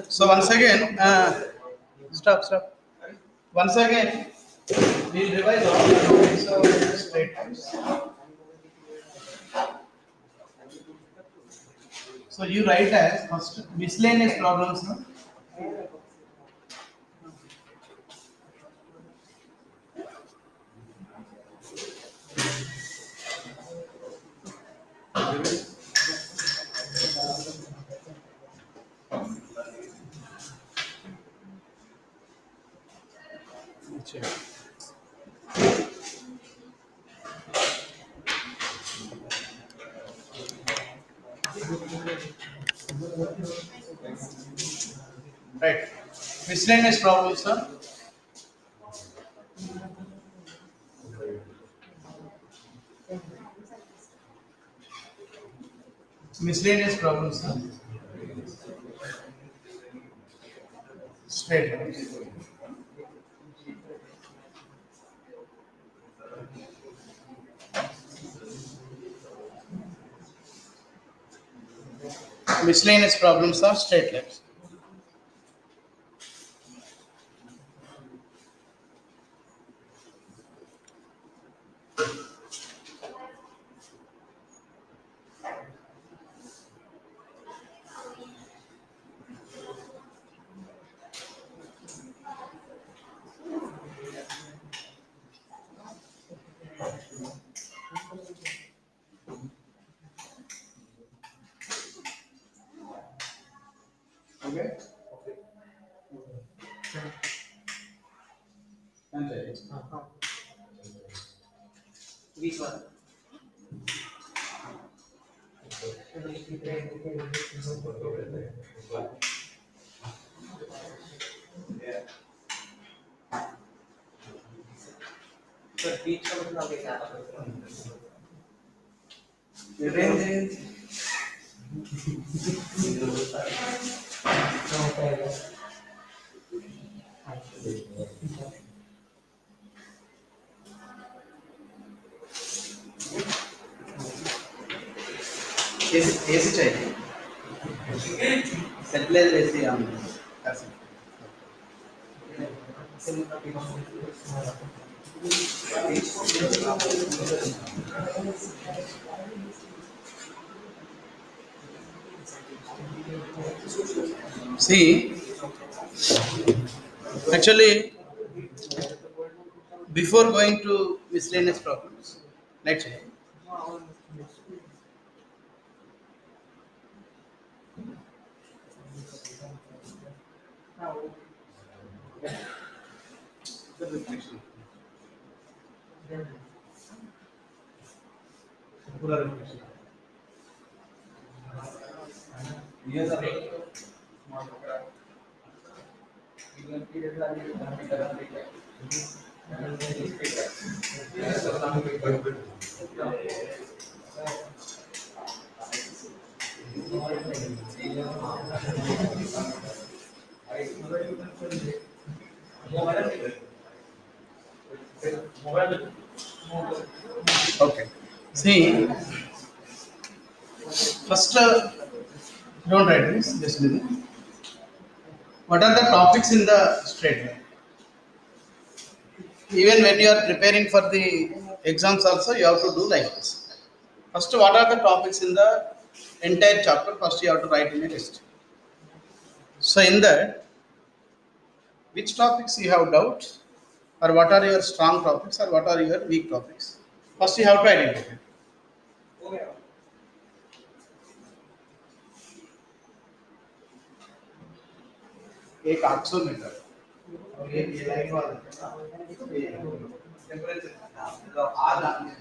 So once again, stop. Once again, we'll revise all the topics of straight lines. So you write as first miscellaneous problems. No? Right. Miscellaneous problems, sir. Miscellaneous problems, sir. Straight lines. Miscellaneous problems are straight lines. Okay. Which one? Sir, beach का मतलब क्या है? Range. AC चाहिए. Settlers AC हम कर सकते हैं. See, actually, before going to miscellaneous problems, let's check. The reflection. पूरा reflection. ये सब okay. See, first, don't write this. Just listen. What are the topics in the straight line? Even when you are preparing for the exams, also you have to do like this. First, what are the topics in the entire chapter? First, you have to write in a list. So, in that, which topics you have doubts, or what are your strong topics, or what are your weak topics? First, you have to identify. एक आक्सोमीटर और एक light वाला temperature तो आज आने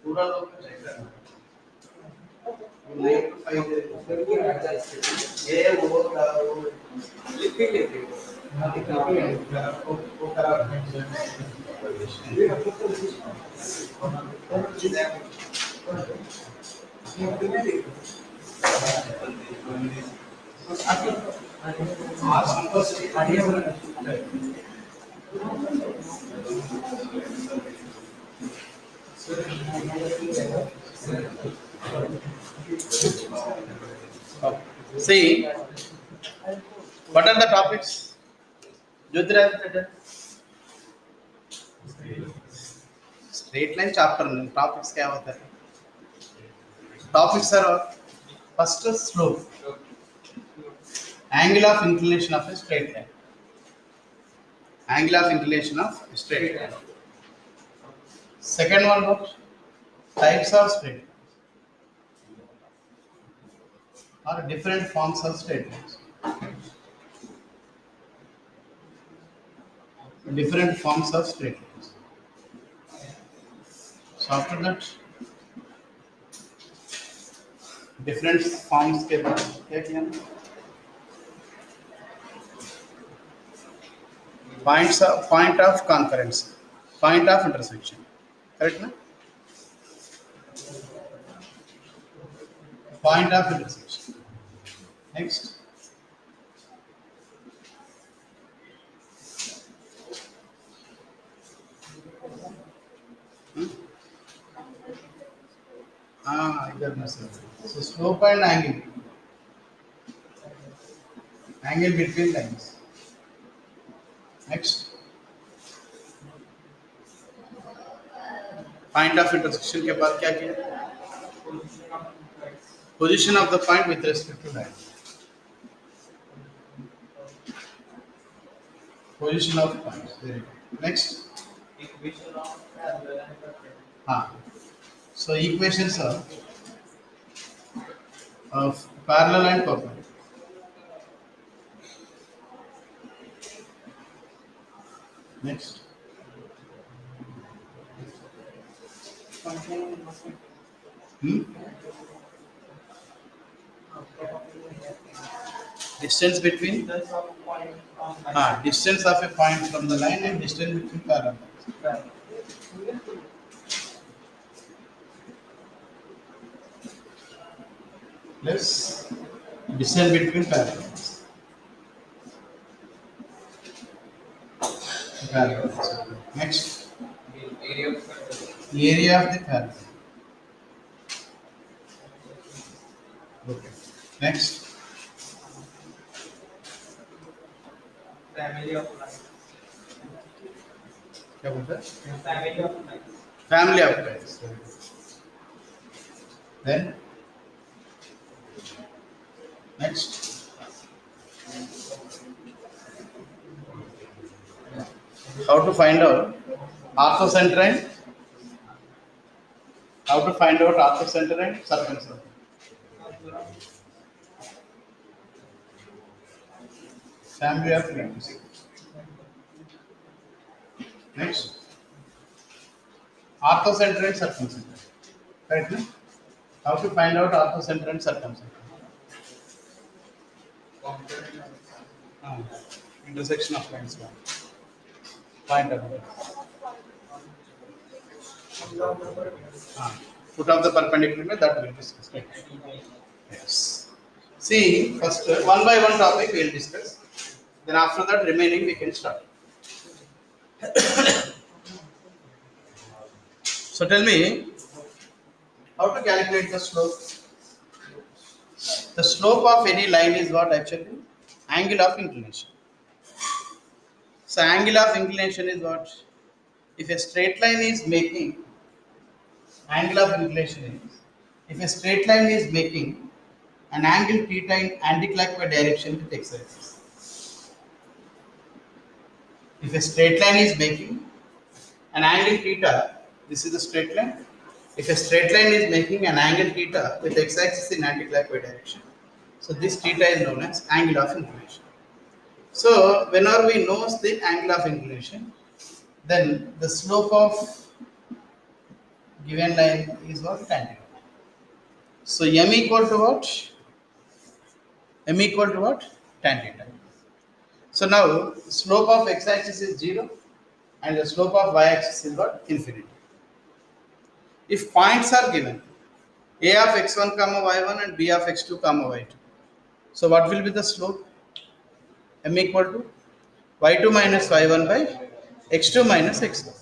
पूरा लोग check करना लाइट फाइव ये वो लिखिए वो खराब Okay. See, what are the topics? Jyotiraj, straight line chapter में topics क्या होता है? Topics are first slope, angle of inclination of a straight line, angle of inclination of a straight line. Second one, what? Types of straight lines or different forms of straight lines. Different forms of straight lines. So after that, different forms के बाद क्या किया? Point of conference, point of intersection, correct ना? Point of intersection. Next. इधर में से. So slope and angle between lines. Next. Point of intersection के बाद क्या किया? Position of the point with respect to line. Position of points. Very good. Next. Equation of parallel and perpendicular. So equations of parallel and perpendicular. Next. Distance between Distance of point from line. distance of a point from the line and distance between parallel lines. Plus distance between parallel lines. Parallel lines. Next, The area of circle. the area of the parallel. Okay. Next, Family of lines. क्या बोलते हैं? Family of lines. Family of lines. Then next, how to find out orthocenter and circumcenter. Family of lines. Next, orthocenter and circumcenter. Right? No? How to find out orthocenter and circumcenter? Intersection of lines. Point of view. Foot of the perpendicular that we will discuss. Right? Yes. See, first one by one topic we will discuss. Then after that remaining we can start. So tell me, how to calculate the slope? The slope of any line is what actually? Angle of inclination. So angle of inclination is what? If a straight line is making, angle of inclination is, if a straight line is making an angle theta in anticlockwise direction with x-axis. If a straight line is making an angle theta, this is the straight line. If a straight line is making an angle theta with x-axis in anticlockwise direction, so this theta is known as angle of inclination. So whenever we know the angle of inclination, then the slope of given line is what? Tan theta. So m equal to what? M equal to what? Tan theta. So now slope of x-axis is 0 and the slope of y-axis is what? Infinity. If points are given, a of x1 comma y1 and b of x2 comma y2, so what will be the slope? M equal to y2 minus y1 by x2 minus x1.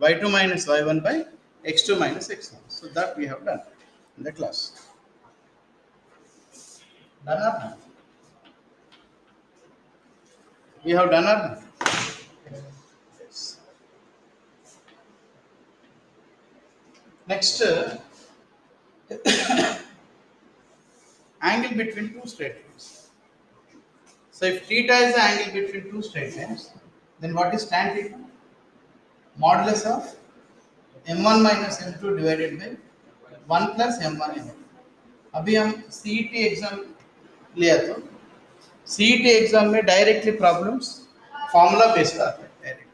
y2 minus y1 by x2 minus x1. So that we have done in the class. Done or not? We have done or not? Yes. Next, angle between two straight lines. So if theta is the angle between two straight lines, then what is tan theta? Modulus of m1 minus m2 divided by 1 plus m1 m2. अभी हम CET exam लिया तो CET exam में directly problems formula based आते हैं direct.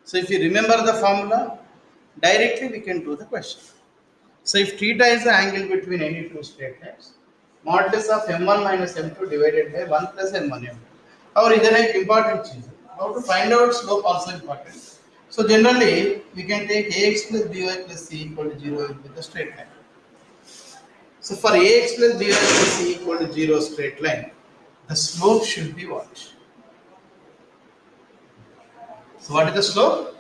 So if you remember the formula, directly we can do the question. So if theta is the angle between any two straight lines, modulus of m1 minus m2 divided by 1 plus m1 m2. और इधर एक important चीज है. How to find out slope also important. So generally we can take ax plus by plus c equal to 0 with the straight line. So for ax plus by plus c equal to 0 straight line, the slope should be what? So what is the slope?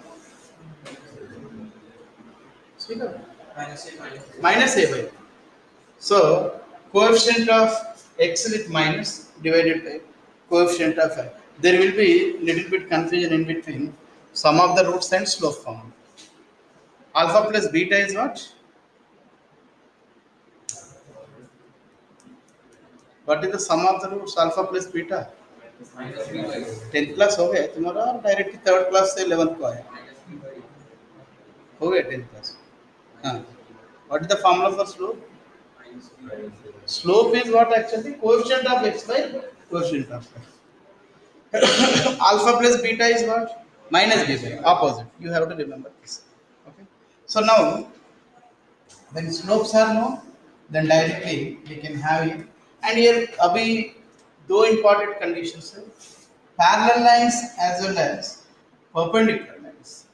Minus a by. So coefficient of x with minus divided by coefficient of y. There will be little bit confusion in between sum of the roots and slope form. Alpha plus beta is what? What is the sum of the roots? Alpha plus beta. 10th class हो गया तुम्हारा और directly third class से 11th को आया हो गया 10th class. हाँ. What is the formula for slope? Slope is what actually? Coefficient of x by coefficient of y. Alpha plus beta is what? Minus b by opposite. You have to remember this. Okay. So now, when slopes are known, then directly we can have it. And here, abhi, two important conditions: parallel lines as well as perpendicular lines.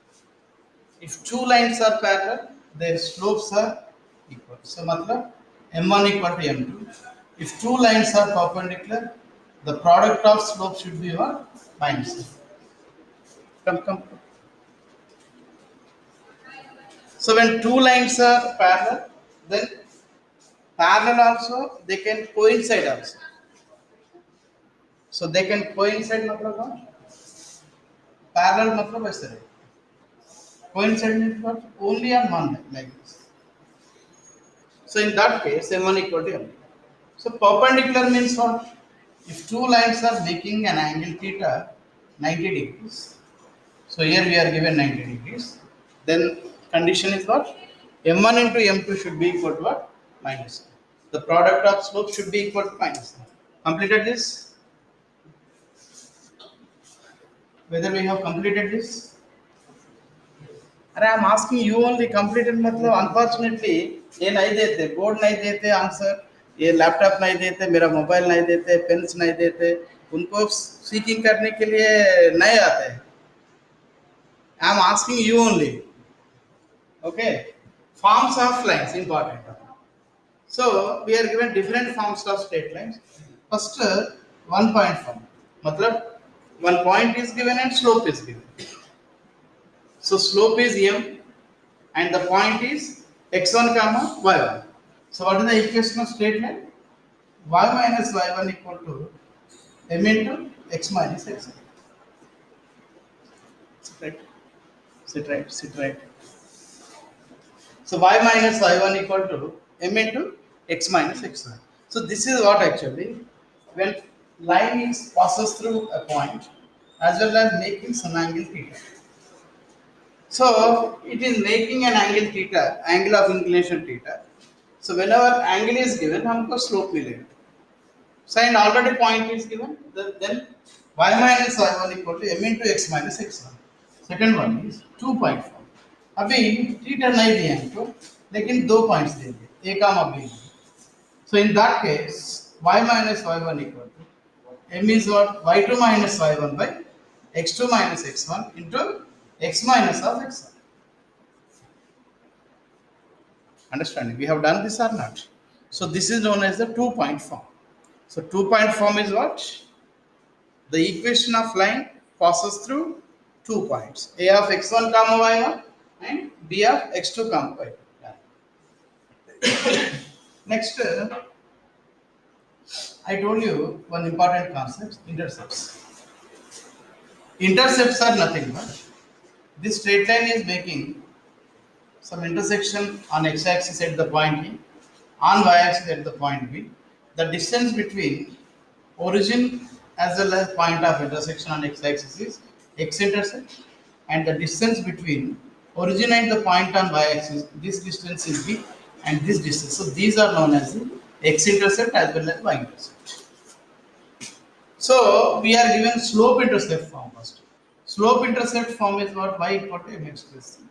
If two lines are parallel, their slopes are equal. So, matlab m1 equal to m2. If two lines are perpendicular, the product of slope should be what? Minus. Come. So when two lines are parallel, then parallel also they can coincide also. So they can coincide matlab what? Parallel matlab ऐसे है. Coincide means what? Only on one line like this. So in that case, m1 equal to m2. So perpendicular means what? If two lines are making an angle theta 90 degrees, so here we are given 90 degrees, then condition is what? m1 into m2 should be equal to what? Minus. The product of slope should be equal to minus. Completed this? Whether we have completed this? अरे I am asking you only completed मतलब unfortunately ये नहीं देते board नहीं देते answer ये laptop नहीं देते मेरा मोबाइल नहीं देते पेन्स नहीं देते उनको सीकिंग करने के लिए नहीं आते I am asking you only okay forms of lines important so we are given different forms of straight lines first one point form मतलब one point is given and slope is given. So slope is m and the point is x1 comma y1. So what is the equation of straight line? Y minus y1 equal to m into x minus x1. Sit right. So y minus y1 equal to m into x minus x1. So this is what actually when line is passes through a point as well as making some angle theta. So it is making an angle theta, angle of inclination theta. So whenever angle is given, हमको slope मिलेगा. So and already point is given, then y minus y1 equal to m into x minus x1. Second one is 2 point form. अभी theta नहीं दिया हमको, लेकिन दो points दे दिए, a comma b. So in that case, y minus y1 equal to m is what? y2 minus y1 by x2 minus x1 into x minus of x1. Understanding? We have done this or not? So this is known as the 2-point form. So 2-point form is what? The equation of line passes through 2 points, a of x1 comma y1 and b of x2 comma y2. Next, I told you one important concept, intercepts. Intercepts are nothing but this straight line is making some intersection on x-axis at the point E, on y-axis at the point B. The distance between origin as well as point of intersection on x-axis is x-intercept, and the distance between origin and the point on y-axis, this distance is b, and this distance. So these are known as the x-intercept as well as y-intercept. So we are given slope intercept form first. Slope intercept form is what? Y equal to mx plus c.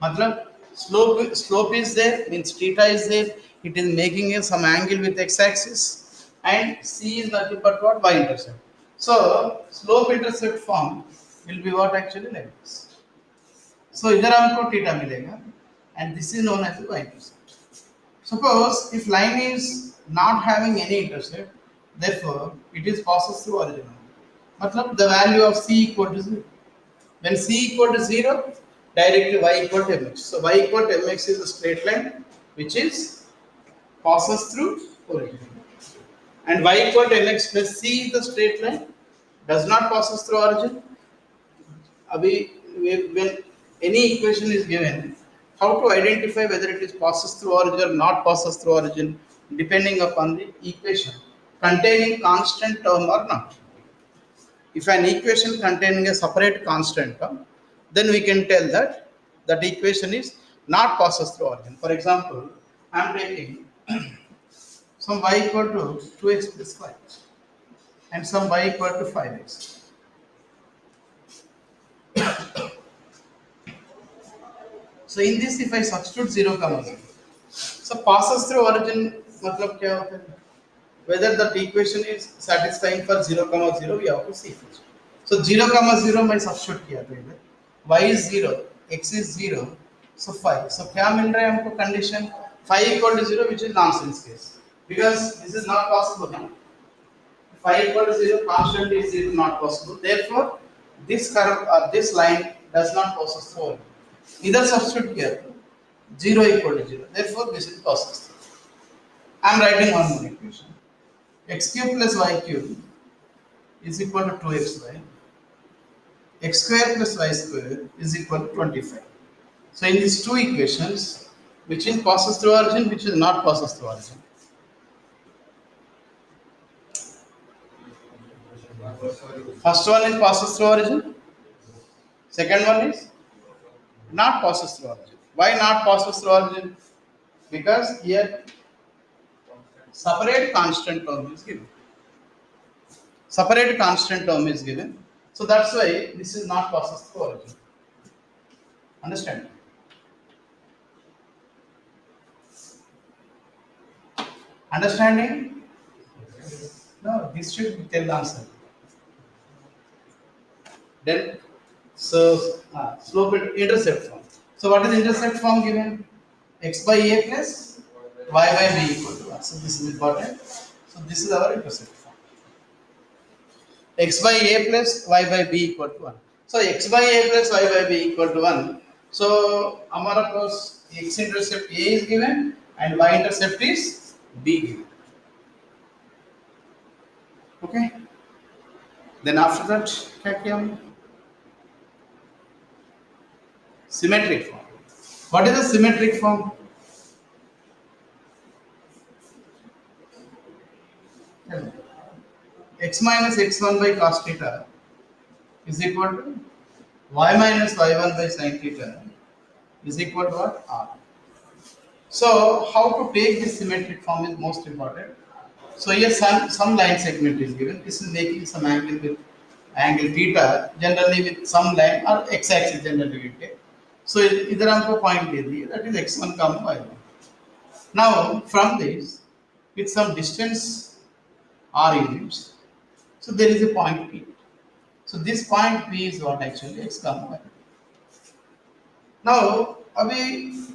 मतलब slope is there, means theta is there, it is making some angle with x-axis, and c is nothing but what? Y-intercept. So slope intercept form will be what actually like this. So इधर हमको theta मिलेगा, and this is known as the y-intercept. Suppose if line is not having any intercept, therefore it is passes through origin. मतलब the value of c equal to 0. When c equal to 0, directly y equal to mx. So y equal to mx is a straight line which is passes through origin. And y equal to mx plus c is the straight line, does not passes through origin. When any equation is given, how to identify whether it is passes through origin or not passes through origin, depending upon the equation containing constant term or not. If an equation containing a separate constant term, then we can tell that that equation is not passes through origin. For example, I am taking some y equal to 2x plus 5 and some y equal to 5x. So in this, if I substitute 0 comma 0, so passes through origin मतलब क्या होता है? Whether that equation is satisfying for 0 comma 0, we have to see first. So 0 comma 0 मैं substitute किया था इधर, y is 0, x is 0, so 5. So क्या मिल रहा है हमको condition 5 equal to 0, which is nonsense case, because this is not possible now. 5 equal to 0, constant is 0, not possible. Therefore, this curve or this line does not passes through origin. Either substitute here 0 equal to 0, therefore this is passes through. I am writing one more equation. X cube plus y cube is equal to 2xy. X square plus y square is equal to 25. So in these two equations, which is passes through origin, which is not passes through origin? First one is passes through origin. Second one is not passes through origin. Why not passes through origin? Because here separate constant term is given. Separate constant term is given. So that's why this is not passes through origin. Understand? Understanding? No, this should tell the answer. Then, so slope intercept form. So what is intercept form given? X by a plus y by b equal to 1. So this is important. So this is our intercept form. X by a plus y by b equal to 1. So x by a plus y by b equal to 1. So हमारा पास x intercept a is given and y intercept is b given. Okay. Then after that क्या किया हमने? Symmetric form. What is the symmetric form? X minus x1 by cos theta is equal to y minus y1 by sin theta is equal to what? R. So how to take this symmetric form is most important. So here some line segment is given. This is making some angle with angle theta, generally with some line or x-axis generally we take. So इधर हमको point they the, that is x1 comma y1. Now from this, with some distance r units, so there is a point P. So this point P is what actually x comma y. Now अभी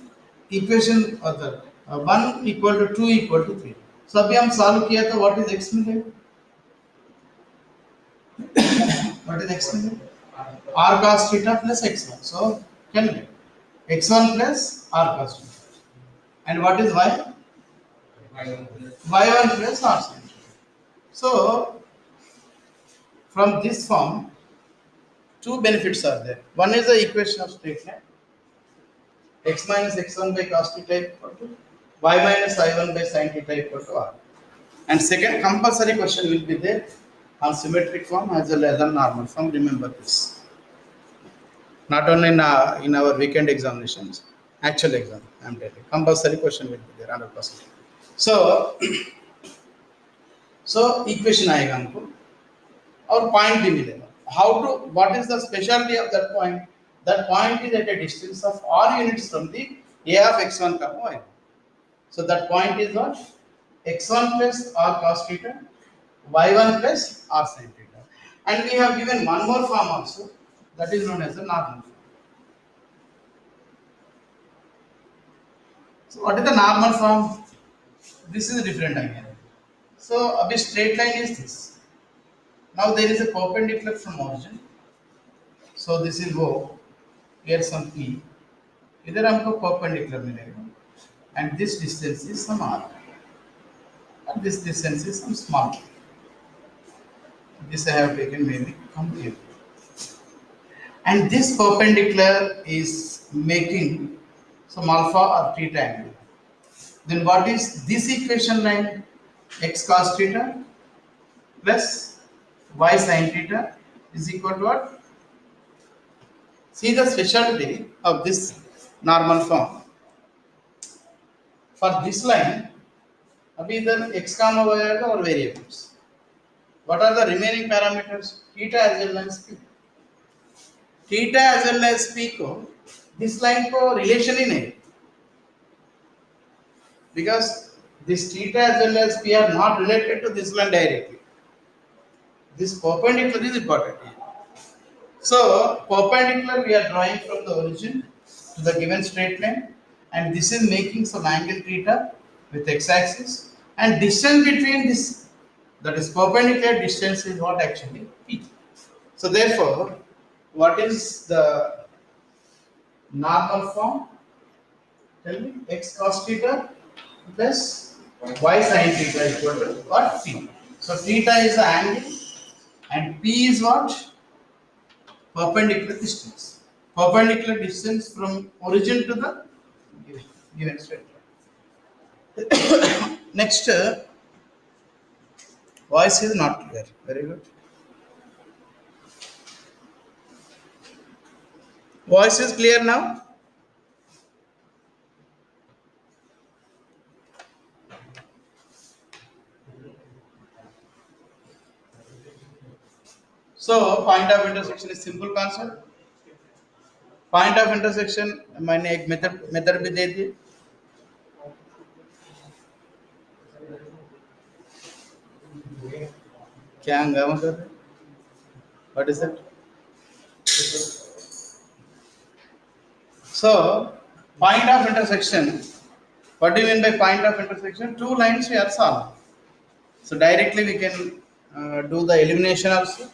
equation other 1 equal to 2 equal to 3. So अभी हम solve किया तो what is x मिलेगा? What is x मिलेगा? r cos theta plus x1. So calculate x1 plus r cos theta. And what is y? y1 plus r sin theta. So from this form, two benefits are there. One is the equation of straight line, x minus x1 by cos theta equal to y minus y1 by sin theta equal to r. And second compulsory question will be there on symmetric form as well as on normal form. Remember this. Not only in our weekend examinations, actual exam. I am telling you, compulsory question will be there 100%. So, so equation आएगा हमको और point भी मिलेगा. How to? What is the specialty of that point? That point is at a distance of r units from the a of x1 comma y1. So that point is what? x1 plus r cos theta, y1 plus r sin theta. And we have given one more form also, that is known as the normal form. So what is the normal form? This is different again. So a straight line is this. Now there is a perpendicular from origin. So this will go here some p. इधर हमको perpendicular मिलेगा. And this distance is some r. And this distance is some small r. This I have taken maybe from here. And this perpendicular is making some alpha or theta angle. Then what is this equation line? X cos theta plus y sin theta is equal to what? See the specialty of this normal form. For this line, अभी इधर x comma y आएगा और variables. What are the remaining parameters? Theta as well as p. Theta as well as p को this line को relation ही नहीं. Because this theta as well as p are not related to this line directly. This perpendicular is important. So perpendicular we are drawing from the origin to the given straight line, and this is making some angle theta with x-axis, and distance between this, that is perpendicular distance, is what actually p. So therefore, what is the normal form? Tell me. X cos theta plus y sin theta equal to what? P. So theta is the angle and p is what? Perpendicular distance. Perpendicular distance from origin to the given straight line. Next, voice is not clear. Very good. Voice is clear now? So point of intersection is simple concept. Point of intersection मैंने एक method भी दे दी. क्या हंगामा कर रहे? What is it? So point of intersection. What do you mean by point of intersection? Two lines we are solving. So directly we can do the elimination also,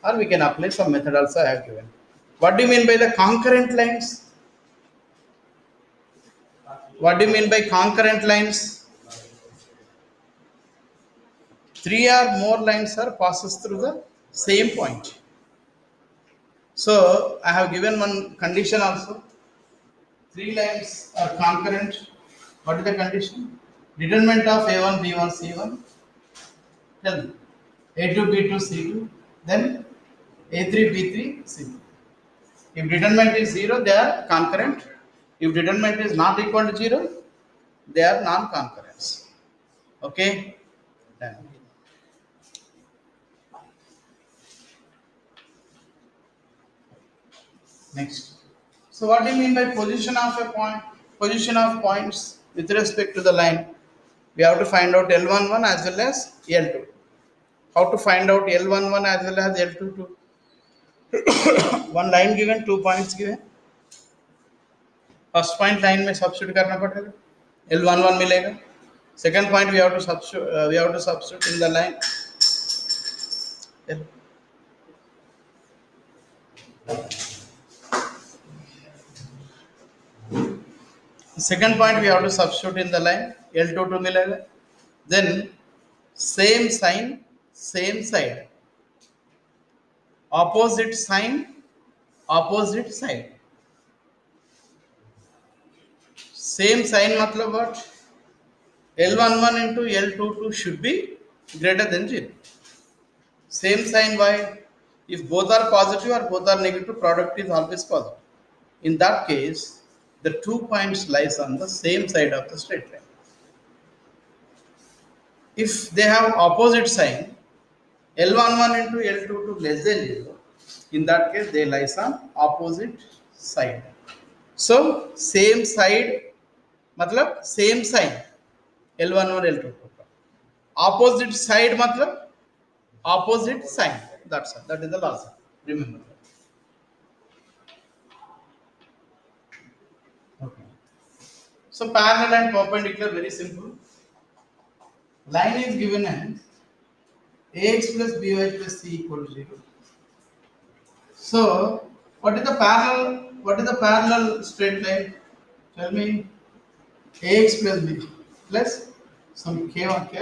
or we can apply some method also I have given. What do you mean by the concurrent lines? What do you mean by concurrent lines? Three or more lines are passes through the same point. So I have given one condition also. Three lines are concurrent. What is the condition? Determinant of A1, B1, C1. Tell me. A2, B2, C2. Then A3, B3, C3. If determinant is 0, they are concurrent. If determinant is not equal to 0, they are non-concurrents. Okay? Done. Next. So what do you mean by position of a point? Position of points with respect to the line. We have to find out L11 as well as L2. How to find out L11 as well as L22? One line given, 2 points given. First point line में substitute करना पड़ेगा. L11 मिलेगा. Second point we have to substitute in the line. Second point we have to substitute in the line L2 to मिलेगा. Then same sign, same side. Opposite sign, opposite side. Same sign मतलब what? L11 into L22 should be greater than 0. Same sign why? If both are positive or both are negative, product is always positive. In that case, the 2 points lies on the same side of the straight line. If they have opposite sign, L11 into L22 less than 0, in that case they lies on opposite side. So same side मतलब same sign L11 L22. Opposite side मतलब opposite sign. That's all. That is the logic. Remember. Okay. So parallel and perpendicular, very simple. Line is given as ax plus by plus c equal to 0. So what is the parallel? What is the parallel straight line? Tell me. Ax plus b plus some k1 k.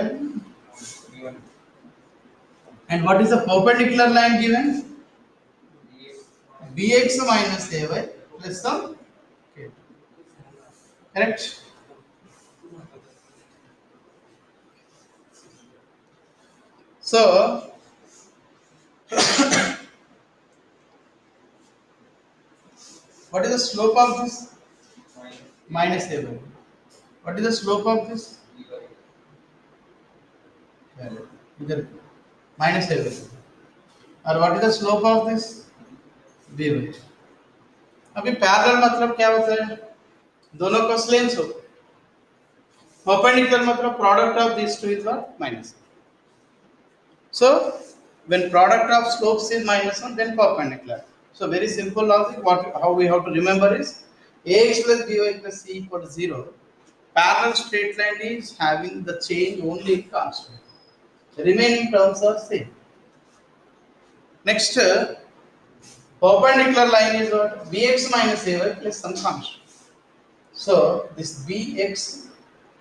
And what is the perpendicular line given? Bx minus ay plus some k. Correct? So what is the slope of this? Minus ay. What is the slope of this? इधर minus ay. और what is the slope of this? b. अभी parallel मतलब क्या होता है? दोनों को lens हो. Perpendicular मतलब product of these two is what? Minus. So when product of slopes is minus 1, then perpendicular. So very simple logic. What how we have to remember is ax plus by plus c equal to 0. Parallel straight line is having the change only in constant. The remaining terms are same. Next, perpendicular line is what? Bx minus ay plus some constant. So this bx,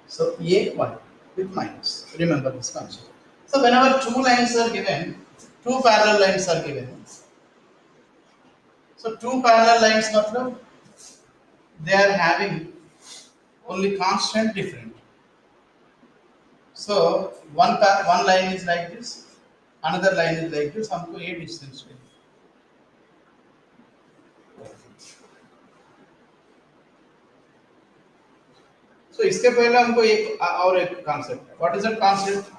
so a1 with minus. Remember this concept. So whenever two lines are given, two parallel lines are given. So two parallel lines, matlab, they are having only constant different. So one line is like this, another line is like this. हमको ये distance चाहिए. So इसके पहले हमको एक और एक concept है. What is that concept?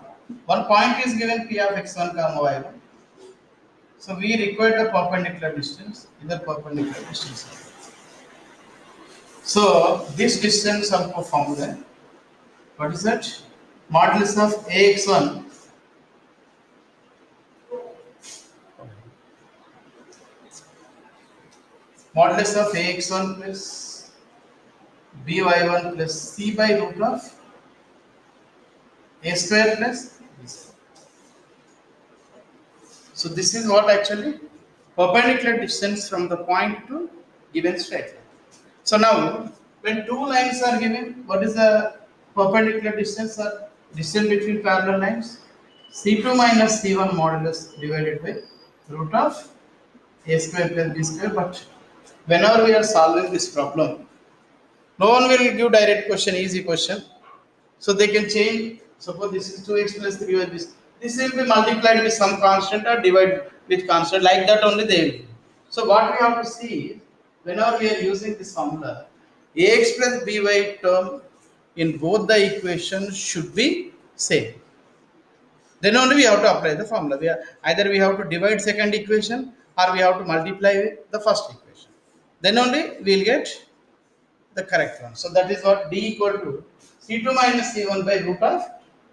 One point is given p of x1 comma y1. So we require the perpendicular distance. Either perpendicular distance. So this distance हमको formula है. What is that? Modulus of ax1 modulus of ax1 plus by1 plus c by root of a square plus b square. So this is what actually perpendicular distance from the point to given straight line. So now when two lines are given, what is the perpendicular distance or distance between parallel lines? C2 minus C1 modulus divided by root of a square plus b square. But whenever we are solving this problem, no one will give direct question, easy question. So they can change. Suppose this is 2x plus 3y. This will be multiplied with some constant or divided with constant. Like that only they will do. So what we have to see is whenever we are using this formula, ax plus by term in both the equations should be same. Then only we have to apply the formula. Either we have to divide second equation or we have to multiply with the first equation. Then only we will get the correct one. So that is what d equal to c2 minus c1 by root of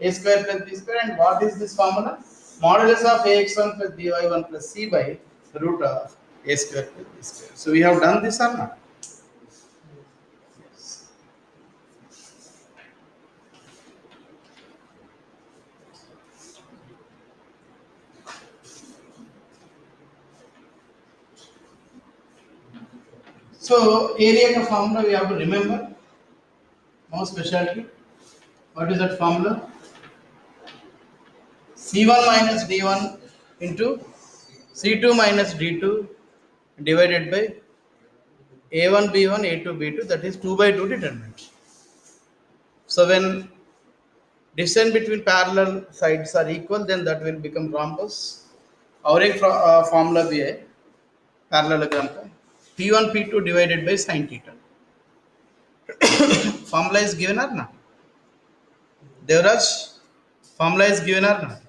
a square plus b square. And what is this formula? Modulus of ax1 plus by1 plus c by root of a square plus b square. So we have done this or not? Yes. So area का formula we have to remember. No specialty. What is that formula? C1 minus D1 into C2 minus D2 divided by A1 B1 A2 B2, that is 2 by 2 determinant. So when distance between parallel sides are equal, then that will become rhombus. और एक formula भी है parallelogram का, P1 P2 divided by sin theta. Formula is given or not? Devraj, formula is given or not?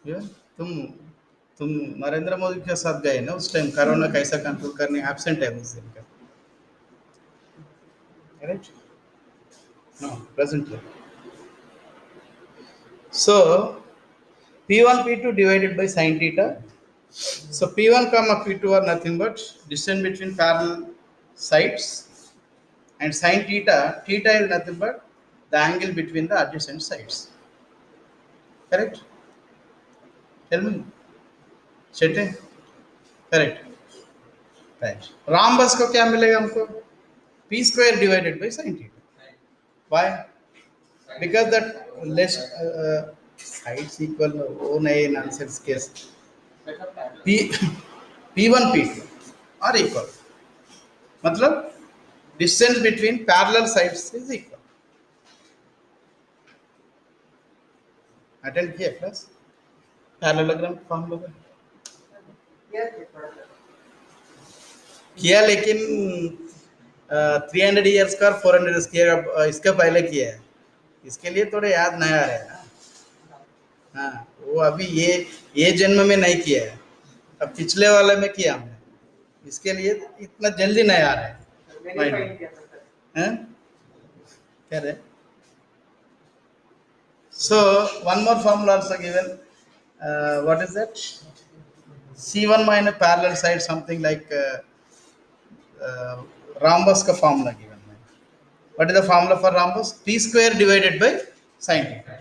Yeah? तुम तुम नरेंद्र मोदी के साथ गए ना उस टाइम, कोरोना कैसा कंट्रोल करने, एब्सेंट है उस दिन का, correct? No, present. So P1 P2 divided by sin theta. So P1 comma P2 are nothing but distance between parallel sides, and sin theta, theta is nothing but the angle between the adjacent sides. Correct? Tell me. Chete? Correct. Right. Rhombus को क्या मिलेगा हमको? P square divided by sin theta. Why? Because that less sides equal. वो नहीं nonsense case. P P1 P2 are equal. मतलब distance between parallel sides is equal. Attend किया class? Parallelogram form लोग किया, लेकिन 300 ईयर्स का 400 ईयर्स किया, इसका पहले किया है, इसके लिए थोड़े याद नहीं आ रहे हैं ना. हाँ, वो अभी ये जन्म में नहीं किया है, अब पिछले वाले में किया हमने, इसके लिए इतना जल्दी नहीं आ रहा है माइंड. हैं? क्या रहे? So one more formula also given. What is that? C1 minus parallel side, something like rhombus का formula given. What is the formula for rhombus? P square divided by sin theta.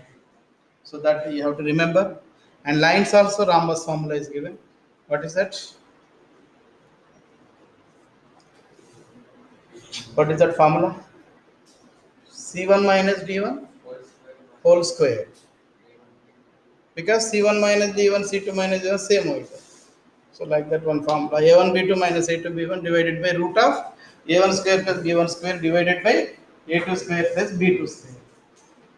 So that you have to remember. And lines also rhombus formula is given. What is that? What is that formula? C1 minus D1 whole square. Because C1 minus D1, C2 minus D1 same over. So like that one formula, A1 B2 minus A2 B1 divided by root of A1 square plus B1 square divided by A2 square plus B2 square.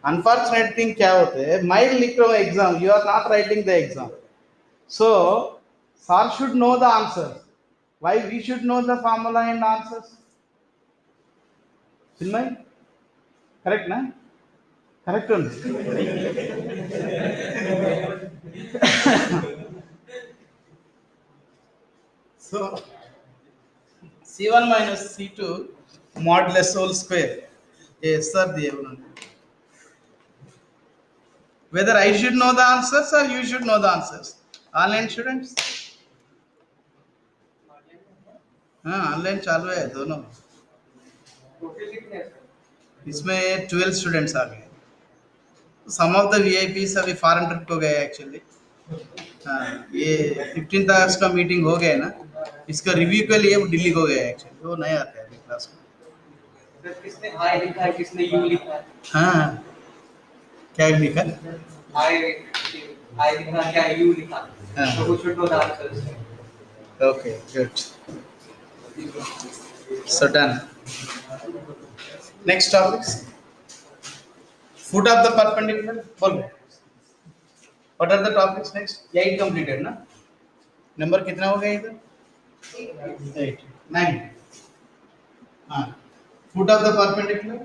Unfortunate thing क्या होते हैं, मैं लिख रहा हूँ exam, you are not writing the exam. So sir should know the answers. Why we should know the formula and answers? Chinmay, correct na? Correct one. So C1 minus C2 modulus whole square. Yes sir, दिए उन्होंने. Whether I should know the answers or you should know the answers. Online students? हाँ, online चालू है दोनों. इसमें 12 students आ गए. सम of the VIPs अभी foreign trip को गए एक्चुअली. हाँ, ये 15th अगस्त का मीटिंग हो गया ना, इसका रिव्यू के लिए वो दिल्ली को गए एक्चुअली, वो नहीं आते अभी क्लास में. किसने आई लिखा है, किसने यू लिखा है? हाँ, क्या लिखा? आई लिखा है, क्या यू लिखा है? हाँ. So who should know the answers? Okay, good. So done. Next topics. Foot of the perpendicular. बोलो. What are the topics next? 8 completed ना? नंबर कितना हो गया इधर? 8, 9. हाँ. Foot of the perpendicular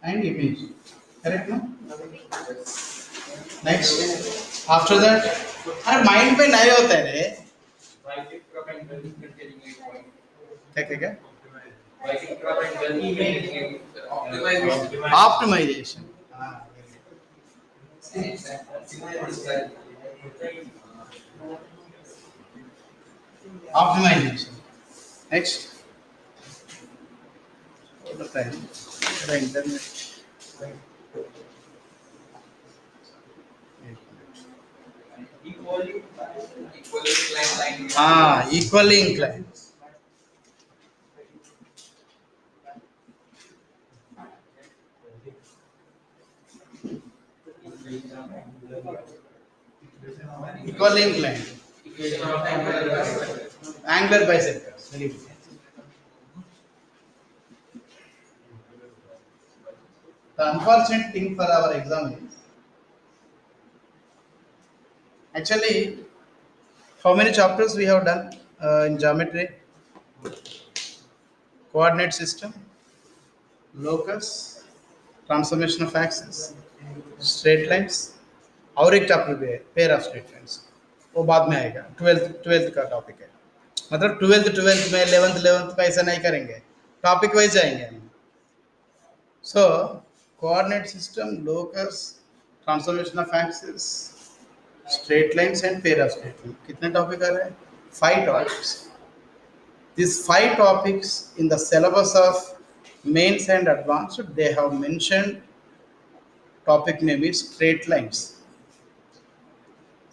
and image. Correct ना? Next. After that, अरे mind पे नहीं होता है रे. क्या क्या क्या? Optimization. Optimization. Next. All the time. The internet. Equally inclined. Equally inclined. Equally inclined. Equation of angular velocity. Angular bisectors. Very good. The unfortunate thing for our exam is actually how many chapters we have done in geometry, coordinate system, locus, transformation of axis, straight lines और एक chapter भी है pair of straight lines वो बाद में आएगा twelfth का topic है मतलब ट्वेल्थ में 11th का ऐसा नहीं करेंगे टॉपिक वाइज जाएंगे हम so coordinate system locus transformation of axis straight lines and pair of straight line कितने टॉपिक आ रहे हैं 5 topics these 5 topics in the syllabus of mains and advanced they have mentioned topic name is straight lines.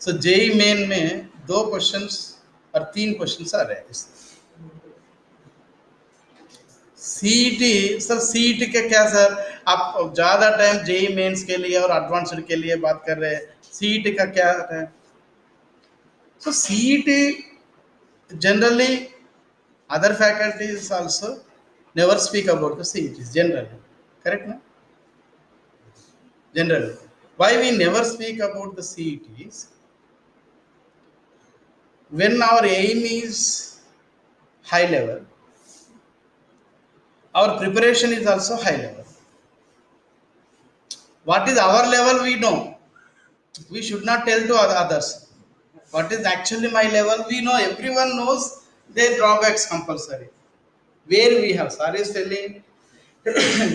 So JEE Main में 2 questions और 3 questions आ रहे हैं CET sir CET के क्या सर आप ज़्यादा टाइम जेई मेंस के लिए और एडवांस्ड के लिए बात कर रहे हैं सीईटी का क्या है so CET generally other faculties also never speak about the CETs generally correct no generally why we never speak about the CETs when our aim is high level our preparation is also high level what is our level we know we should not tell to others what is actually my level we know everyone knows their drawbacks compulsory where we have sir is telling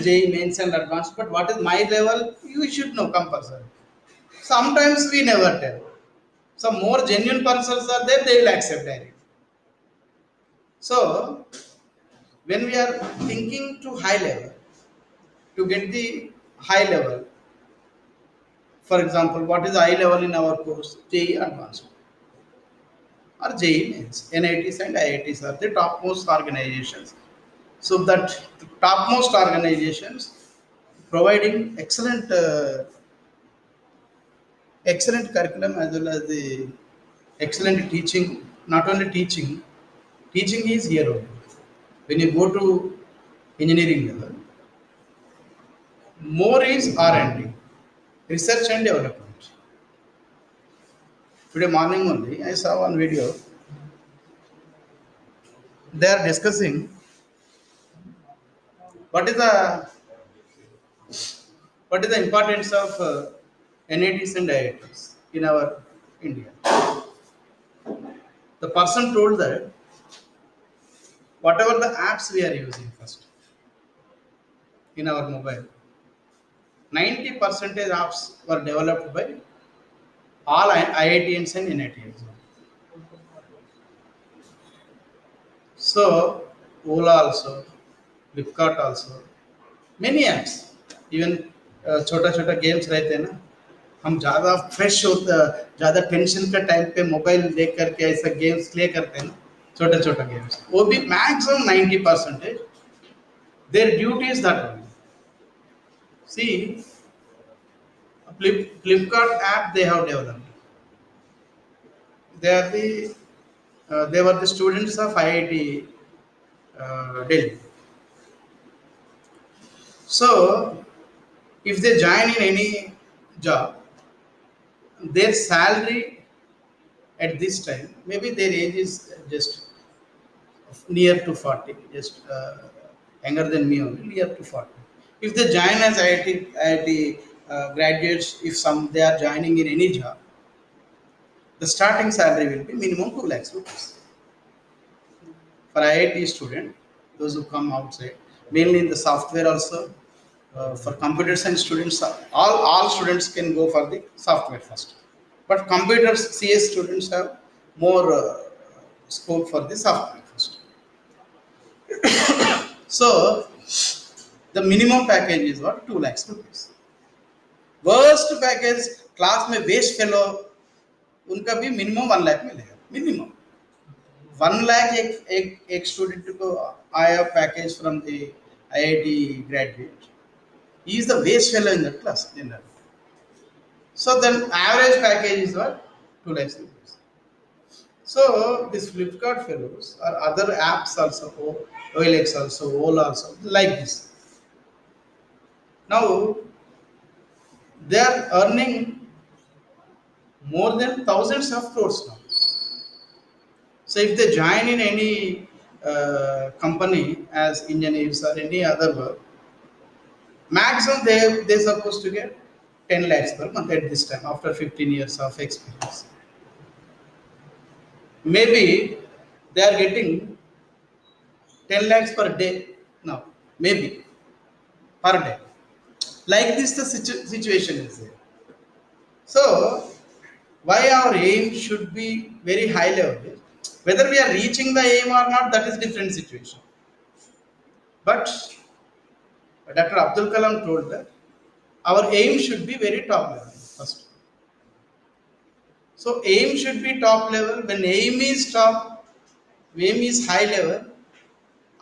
JEE mains and advanced but what is my level you should know compulsory sometimes we never tell some more genuine persons are there they will accept directly so when we are thinking to high level to get the high level for example what is high level in our course JEE advanced or JEE mains NITs and IITs are the topmost organizations so that the topmost organizations providing excellent curriculum as well as the excellent teaching not only teaching is here only when you go to engineering level more is R&D research and development today morning only I saw one video they are discussing what is the importance of NITs and IITs in our India. The person told that whatever the apps we are using first in our mobile, 90% apps were developed by all IITs and NITs. So Ola also, Flipkart also, many apps, even छोटा छोटा games रहते हैं ना हम ज़्यादा fresh होता ज़्यादा tension का टाइम पे मोबाइल देख करके ऐसा गेम्स प्ले करते हैं ना छोटा छोटा गेम्स वो भी maximum 90% their duty is that only see Flipkart app they have developed they are they were the students of IIT Delhi so if they join in any job their salary at this time maybe their age is just near to 40 just younger than me only near to 40 if they join as IIT graduates if some they are joining in any job the starting salary will be minimum 2 lakhs rupees for IIT student those who come outside mainly in the software also for computer science students all students can go for the software first but computer CS students have more scope for the software first so the minimum package is what 2 lakhs rupees worst package class में waste fellow उनका भी minimum 1 lakh मिलेगा, minimum 1 lakh एक student को आया package from the IIT graduate, he is the best fellow in that class generally. So then average package is what, 2 lakhs rupees. So these Flipkart fellows or other apps also, OLX also, Ola also, like this. Now they are earning more than thousands of crores now. So if they join in any company as engineers or any other work, maximum they supposed to get 10 lakhs per month at this time after 15 years of experience. Maybe they are getting 10 lakhs per day now, maybe per day. Like this, the situation is there. So, why our aim should be very high level? Whether we are reaching the aim or not, that is different situation. But Dr. Abdul Kalam told that our aim should be very top level first. So, aim should be top level. When aim is top, aim is high level,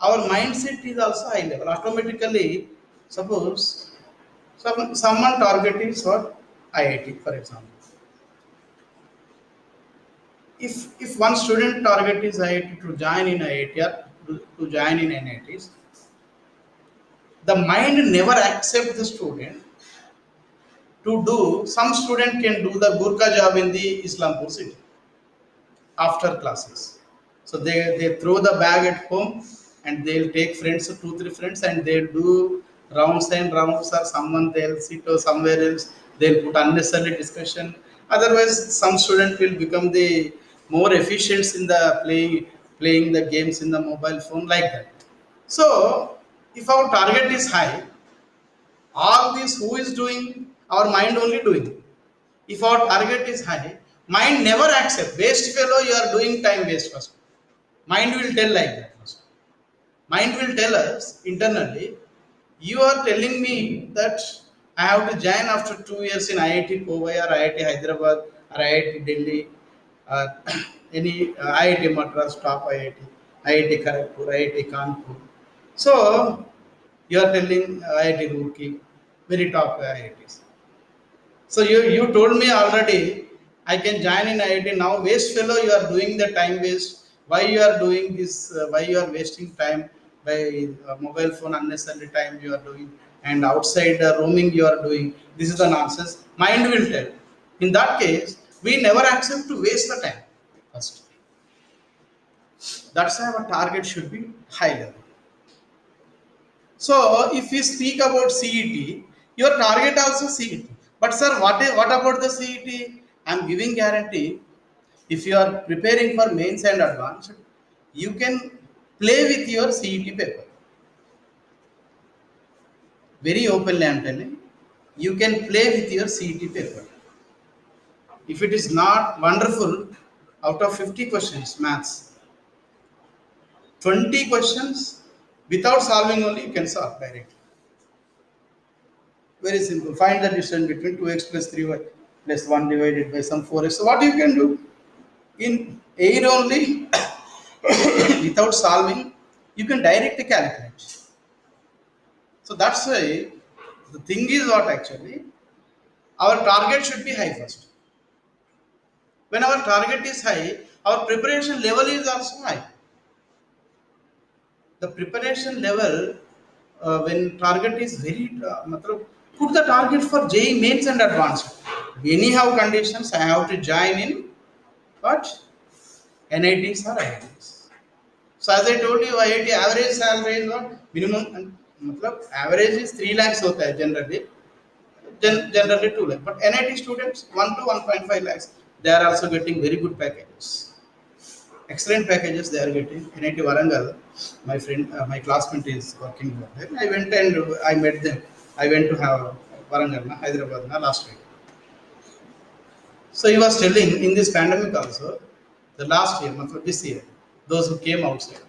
our mindset is also high level. Automatically, suppose someone target is what, IIT, for example. If one student target is IIT to join in IIT or to join in NITs, the mind never accept the student to do. Some student can do the Gurkha job in the Islampur city after classes. So they throw the bag at home and they'll take friends, 2 3 friends, and they'll do rounds and rounds, or someone they'll sit or somewhere else, they'll put unnecessary discussion. Otherwise, some student will become the more efficient in the playing the games in the mobile phone, like that. So if our target is high, all this who is doing, our mind only doing. If our target is high, mind never accept. Waste fellow, you are doing time waste first. Mind will tell like that first. Mind will tell us internally, you are telling me that I have to join after 2 years in IIT Powai or IIT Hyderabad or IIT Delhi, uh, any IIT Madras, top IIT, IIT Kharagpur, IIT Kanpur. So you are telling IIT Roorkee, very top IITs. So you told me already I can join in IIT now. Waste fellow, you are doing the time waste. Why you are doing this? Why you are wasting time by mobile phone unnecessary time you are doing, and outside roaming you are doing. This is the nonsense. Mind will tell. In that case, we never accept to waste the time. First, that's why our target should be high level. So if we speak about CET, your target also CET. But sir, what about the CET? I'm giving guarantee. If you are preparing for mains and advanced, you can play with your CET paper. Very openly, I'm telling. You can play with your CET paper. If it is not wonderful, out of 50 questions, maths, 20 questions without solving only you can solve directly. Very simple. Find the distance between 2x plus 3y plus 1 divided by some 4x. So what you can do? In air only, without solving, you can directly calculate. So that's why the thing is what actually, our target should be high first. When our target is high, our preparation level is also high. The preparation level, when target is very, put the target for JEE mains and advanced. Anyhow conditions, I have to join in what? NITs or IITs. So as I told you, IIT average salary is what? Minimum, average is 3 lakhs hota hai generally. Generally 2 lakhs. But NIT students 1 to 1.5 lakhs. They are also getting very good packages. Excellent packages they are getting. NIT Warangal, my friend, my classmate is working over there. I went and I met them. I went to have Warangal, Hyderabad last week. So he was telling in this pandemic also, the last year, this year, those who came outside,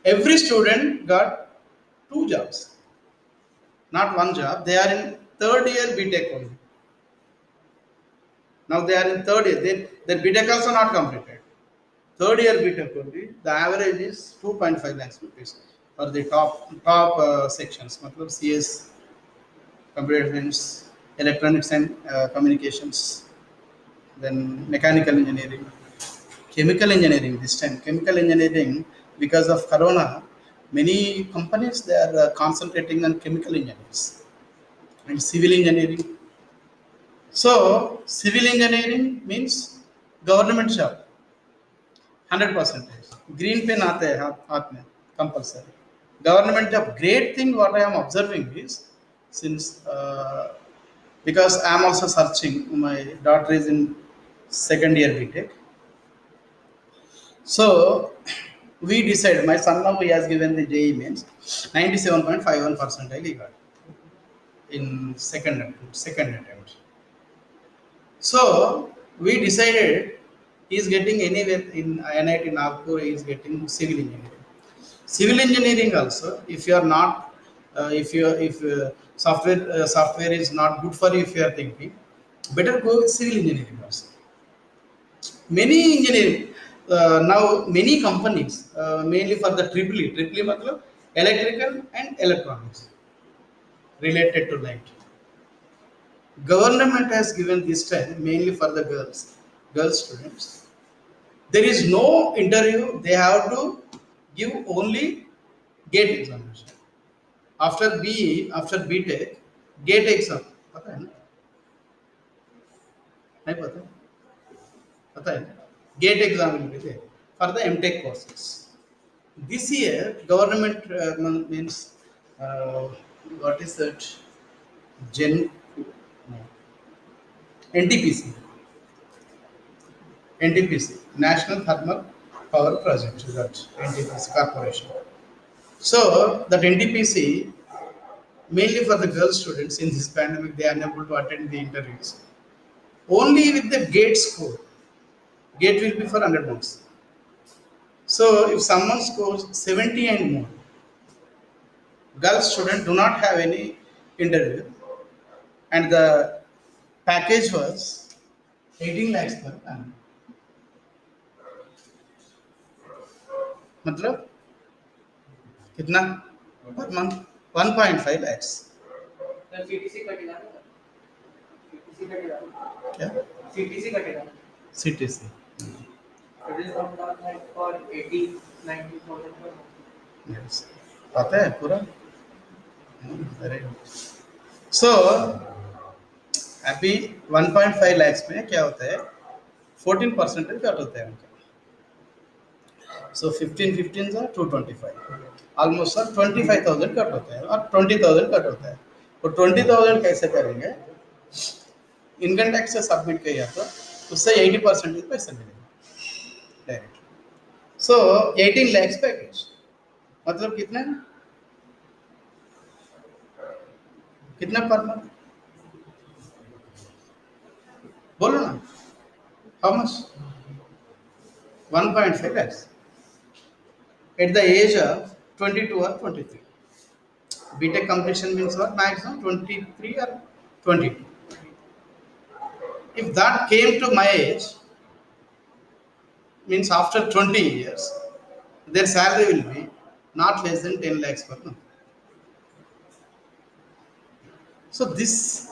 every student got 2 jobs, not one job. They are in third year BTech only. Now they are in third year. Their BTech also not completed. Third year BTech only. The average is 2.5 lakhs rupees for the top sections. मतलब CS, computer science, electronics and communications, then mechanical engineering, chemical engineering. This time chemical engineering, because of corona, many companies they are concentrating on chemical engineers and civil engineering. So civil engineering means government job, 100%. Green pen आते हैं हाथ में compulsory. Government job. Great thing what I am observing is, since because I am also searching. My daughter is in second year BTech. So we decided. My son now he has given the JEE means 97.51 percentile he got in second attempt. So we decided he is getting anywhere in NIT Nagpur. He is getting civil engineering. Civil engineering also, if you are not, if software is not good for you, if you are thinking, better go with civil engineering also. Many engineering now many companies mainly for the triple E matlab electrical and electronics related to light. Government has given this time mainly for the girl students. There is no interview; they have to give only gate examination. After BE, after BTech, gate exam. पता है ना? नहीं पता? पता है? Gate exam will be there for the MTech courses. This year, government means what is that? Gen no, NTPC, NTPC, National Thermal Power Project. That NTPC corporation. So that NTPC mainly for the girl students in this pandemic, they are unable to attend the interviews. Only with the gate score, gate will be for 100 marks. So if someone scores 70 and more, girl student do not have any interview, and the package was 18 lakhs per annum. मतलब कितना per month? 1.5 lakhs. तर CTC कटेगा ना, CTC कटेगा, क्या? CTC कटेगा. CTC. It is come down like for 80-90,000 per month. Yes. पता है पूरा? Very good. So अभी 1.5 lakhs में क्या होता है? 14% कट होता है उनका. So 15 are 225. Almost sir 25,000 cut होता है और 20,000 कट होता है. तो 20,000 कैसे करेंगे? इनकम टैक्स से सबमिट किया तो उससे 80% पैसा मिलेगा डायरेक्ट. सो 18 lakhs पैकेज मतलब कितना है? कितना पर मंथ? बोलो ना. How much? 1.5 lakhs at the age of 22 or 23. BTech completion means what? Maximum 23 or 22. If that came to my age, means after 20 years, their salary will be not less than 10 lakhs per month. So this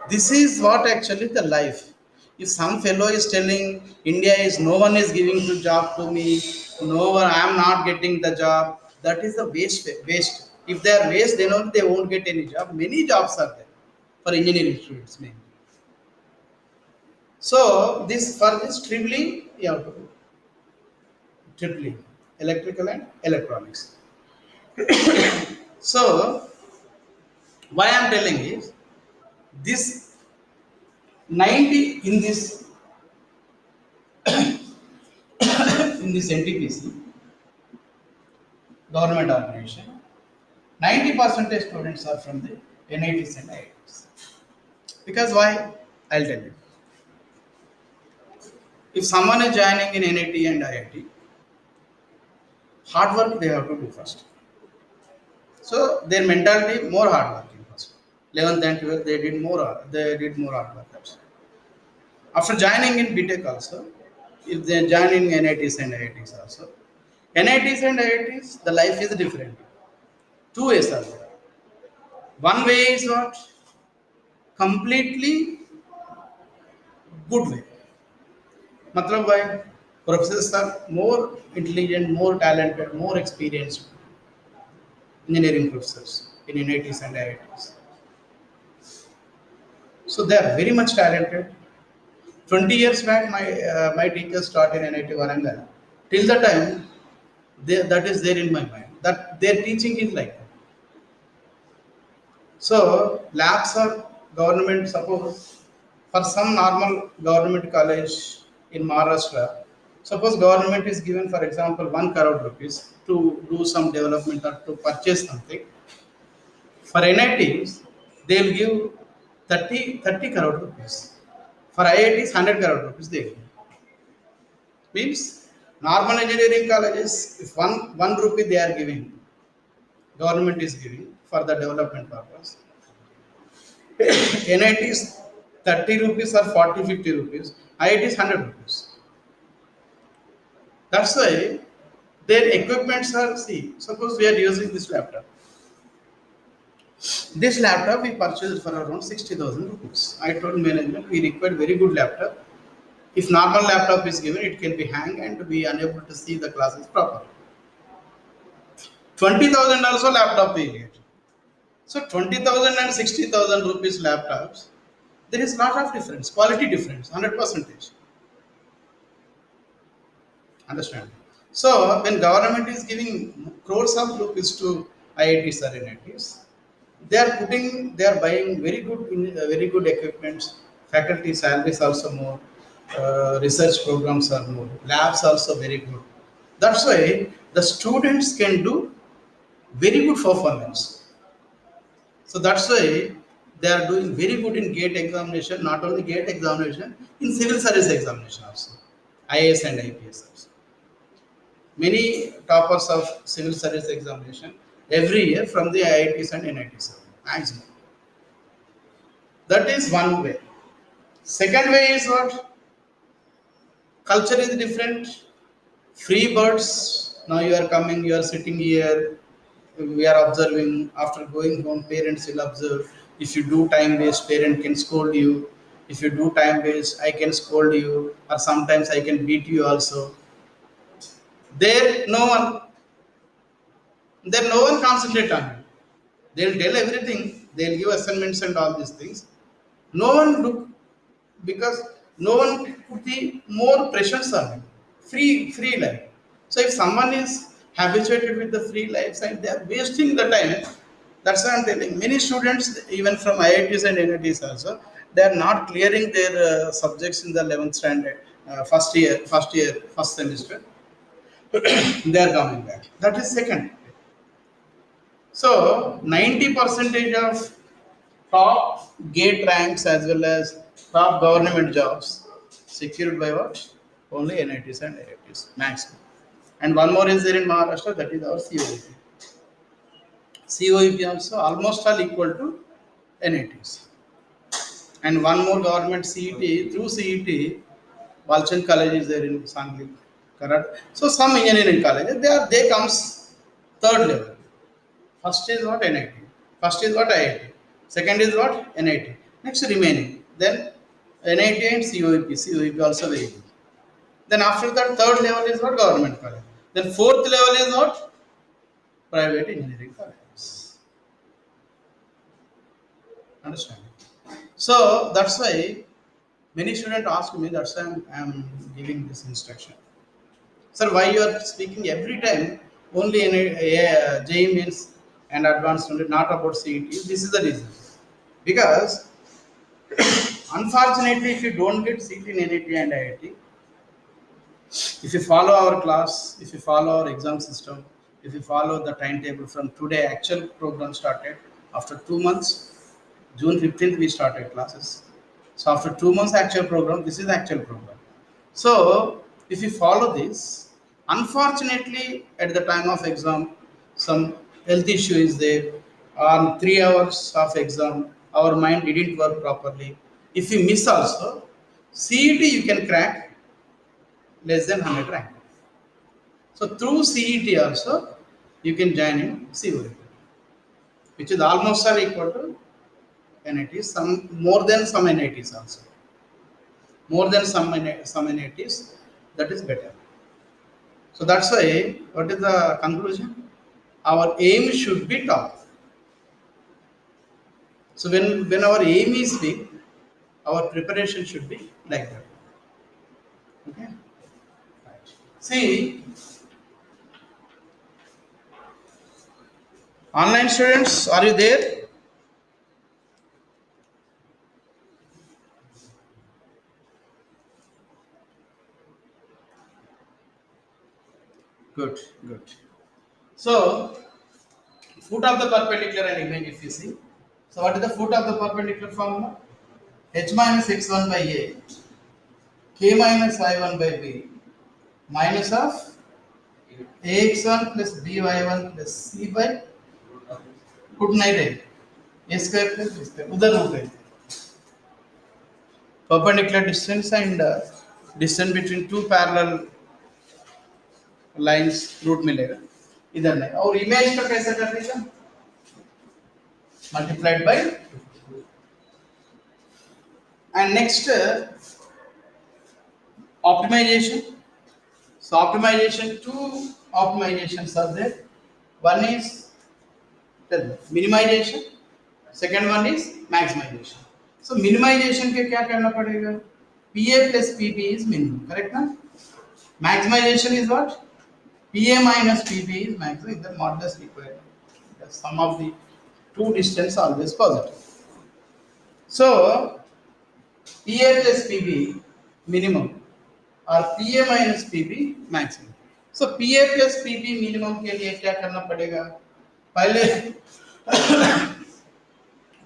is what actually the life. If some fellow is telling India is no one is giving the job to me, no one I am not getting the job, that is the waste. If they are waste, then only they won't get any job. Many jobs are there for engineering students mainly. So this for this triply you have to do triply electrical and electronics. So why I am telling is this 90 in this NTPC government organization, 90% students are from the NITs and IITs. Because why? I'll tell you. If someone is joining in NIT and IIT, hard work they have to do first. So their mentality more hard working first. 11th and 12th they did more hard work. That's After joining in BTech also, if they join in NITs and IITs also, NITs and IITs, the life is different. Two ways are there. One way is what? Completely good way. Matlab why? Professors are more intelligent, more talented, more experienced engineering professors in NITs and IITs. So they are very much talented. 20 years back, my teachers taught in NIT Warangal. Till the time, that is there in my mind. That their teaching is like that. So labs are government. Suppose for some normal government college in Maharashtra, suppose government is given, for example, 1 crore rupees to do some development or to purchase something. For NITs, they will give 30 crore rupees. For IITs, 100 crore rupees they give. Means normal engineering colleges, if one rupee they are giving, government is giving for the development purpose. NIT is 30 rupees or 40, 50 rupees. IIT is 100 rupees. That's why their equipments are, see, suppose we are using this laptop. This laptop we purchased for around 60,000 rupees. I told management we required very good laptop. If normal laptop is given, it can be hang and be unable to see the classes properly. 20,000 also laptop we get. So 20,000 and 60,000 rupees laptops, there is lot of difference, quality difference, 100%. Understand? So when government is giving crores of rupees to IITs or NITs, they are buying very good equipments. Faculty salaries also more, research programs are more, labs also very good. That's why the students can do very good performance. So that's why they are doing very good in GATE examination, not only GATE examination, in civil service examination also, IAS and IPS also. Many toppers of civil service examination every year from the IITs and NITs, maximum. That is one way. Second way is what? Culture is different. Free birds. Now you are coming, you are sitting here, we are observing. After going home, parents will observe. If you do time waste, parent can scold you. If you do time waste, I can scold you, or sometimes I can beat you also. There, no one concentrate on you. They'll tell everything. They'll give assignments and all these things. No one look because no one put the more pressures on him. Free life. So if someone is habituated with the free life and they are wasting the time, that's why I'm telling. Many students, even from IITs and NITs also, they are not clearing their subjects in the 11th standard, first semester. They are coming back. That is second. So 90 percentage of top gate ranks as well as top government jobs secured by what? Only NITs and IITs, maximum. And one more is there in Maharashtra, that is our COEP. COEP also almost all equal to NITs. And one more government CET, through CET, Balchand College is there in Sangli, Karat. So some engineering colleges, they comes third level. First is what? NIT. First is what? IIT. Second is what? NIT. Next remaining. Then NIT and COEP. COEP also very good. Then after that, third level is what? Government college. Then fourth level is what? Private engineering colleges. Understand? So that's why many students ask me, that's why I'm giving this instruction. Sir, why you are speaking every time only in JEE means and advanced only, not about CET? This is the reason. Because unfortunately, if you don't get seat in NIT and IIT, if you follow our class, if you follow our exam system, if you follow the timetable from today, actual program started after 2 months. June 15th, we started classes. So after 2 months, actual program, this is the actual program. So if you follow this, unfortunately, at the time of exam, some health issue is there. On 3 hours of exam, our mind didn't work properly. If we miss also, CET you can crack less than 100 rank. So through CET also you can join in COE, which is almost all equal to NITs, some more than some NITs also. More than some NITs, that is better. So that's why, what is the conclusion? Our aim should be top. So when our aim is big, our preparation should be like that. Okay. Right. See, online students, are you there? Good, good. So, foot of the perpendicular and image if you see. So what is the foot of the perpendicular formula? H minus x1 by a, k minus y1 by b, minus of ax1 plus by1 plus c by foot नहीं रहे a square plus b square उधर root है perpendicular distance and distance between two parallel lines root मिलेगा इधर नहीं और image का कैसे करने का multiplied by and next optimization. So optimization, two optimizations are there. One is the minimization, second one is maximization. So minimization के क्या करना पड़ेगा? PA plus PB is minimum, correct ना? Maximization is what? PA minus PB is maximum. The modulus required. The sum of the two distance always positive. So PA plus PB minimum और PA minus PB maximum. So PA plus PB minimum के लिए क्या करना पड़ेगा? पहले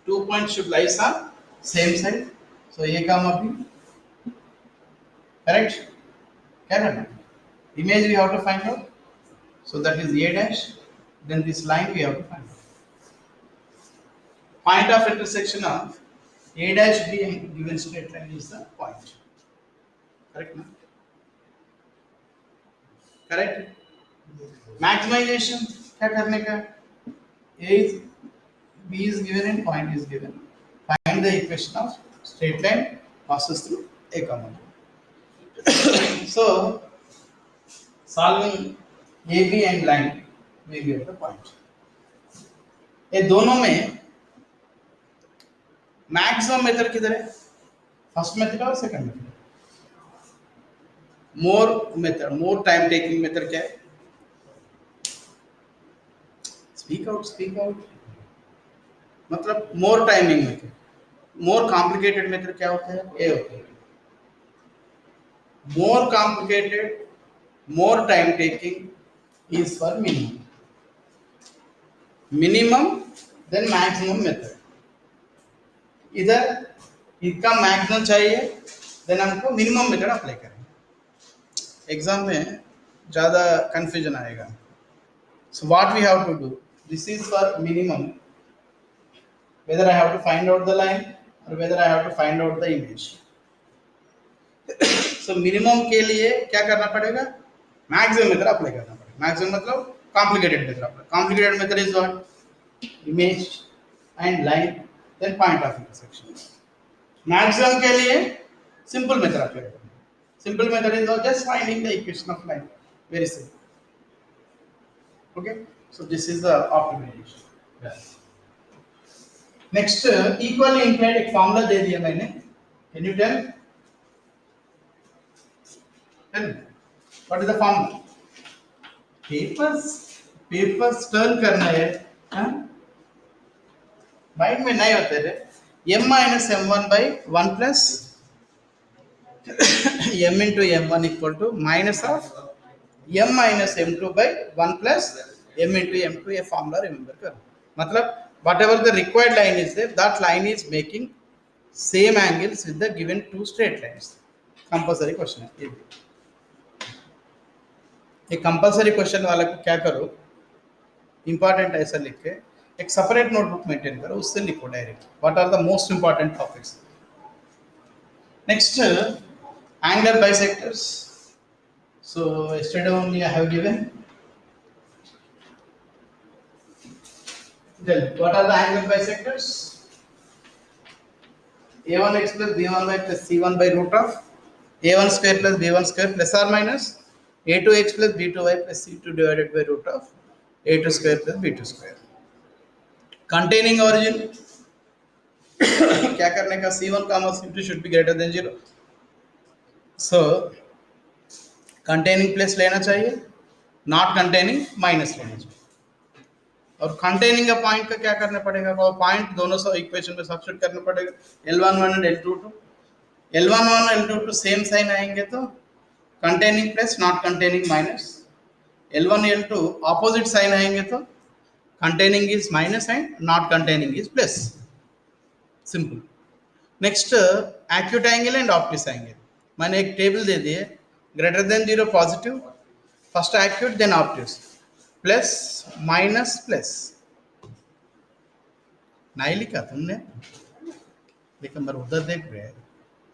2 points should lie on same side. So ये काम अभी correct? क्या करना? Image we have to find out. So that is A dash. Then this line we have to find out. Point of intersection of A dash B and given straight line is the point. Correct? No? Correct? Maximization क्या करने का? A is B is given and point is given. Find the equation of straight line passes through A comma. So solving AB and line we get the point. ये दोनों में maximum method किधर है? First method और second method. More method, more time taking method क्या है? Speak out. मतलब more timing method. More complicated method क्या होता है? ए होता है. More complicated, more time taking is for minimum. Minimum then maximum method. इधर इसका मैक्सिमम चाहिए देन हमको मिनिमम मेथड अप्लाई करें. एग्जाम में ज़्यादा कंफ्यूजन आएगा. So what we have to do? This is for minimum. Whether I have to find out the line or whether I have to find out the image. So minimum के लिए क्या करना पड़ेगा? Maximum method apply करना पड़ेगा. Maximum मतलब complicated method apply. Complicated method is what? Image and line then point of intersection. Maximum के लिए simple method अप्लाई करना. Simple method is just finding the equation of line. Very simple. Okay, so this is the optimization. Yes. Next, equally inclined एक formula दे दिया मैंने. Can you tell? Tell me. What is the formula? Papers turn करना है. हाँ? Mind में नहीं होते रे. M minus M1 by 1 plus M into M1 equal to minus of M minus M2 by 1 plus M into M2 a formula remember कर. मतलब whatever the required line is there, that line is making same angles with the given two straight lines. Compulsory question है. ये compulsory question वाला को क्या करो? Important ऐसा लिख के एक separate notebook maintain करो, उससे लिखो direct. What are the most important topics? Next, angular bisectors. So yesterday only I have given. Then what are the angular bisectors? A1x plus b1y plus c1 by root of a1 square plus b1 square plus or minus a2x plus b2y plus c2 divided by root of a2 square plus b2 square. Containing origin क्या करने का c1 comma c2 should be greater than 0. So containing plus लेना चाहिए, not containing minus लेना चाहिए. और containing का point का क्या करना पड़ेगा, वो पॉइंट दोनों से इक्वेशन में सब्स्टिट्यूट करना पड़ेगा. L11 and L22, L11 L22 same sign आएंगे तो containing plus not containing minus. L1 L2 opposite sign आएंगे तो containing is minus and not containing is plus. Simple. Next acute angle and obtuse angle. मैंने एक table दे दिए, greater than 0 positive, first acute then obtuse, plus minus plus. नहीं लिखा तुमने, लेकिन बार उधर देख रहे हैं.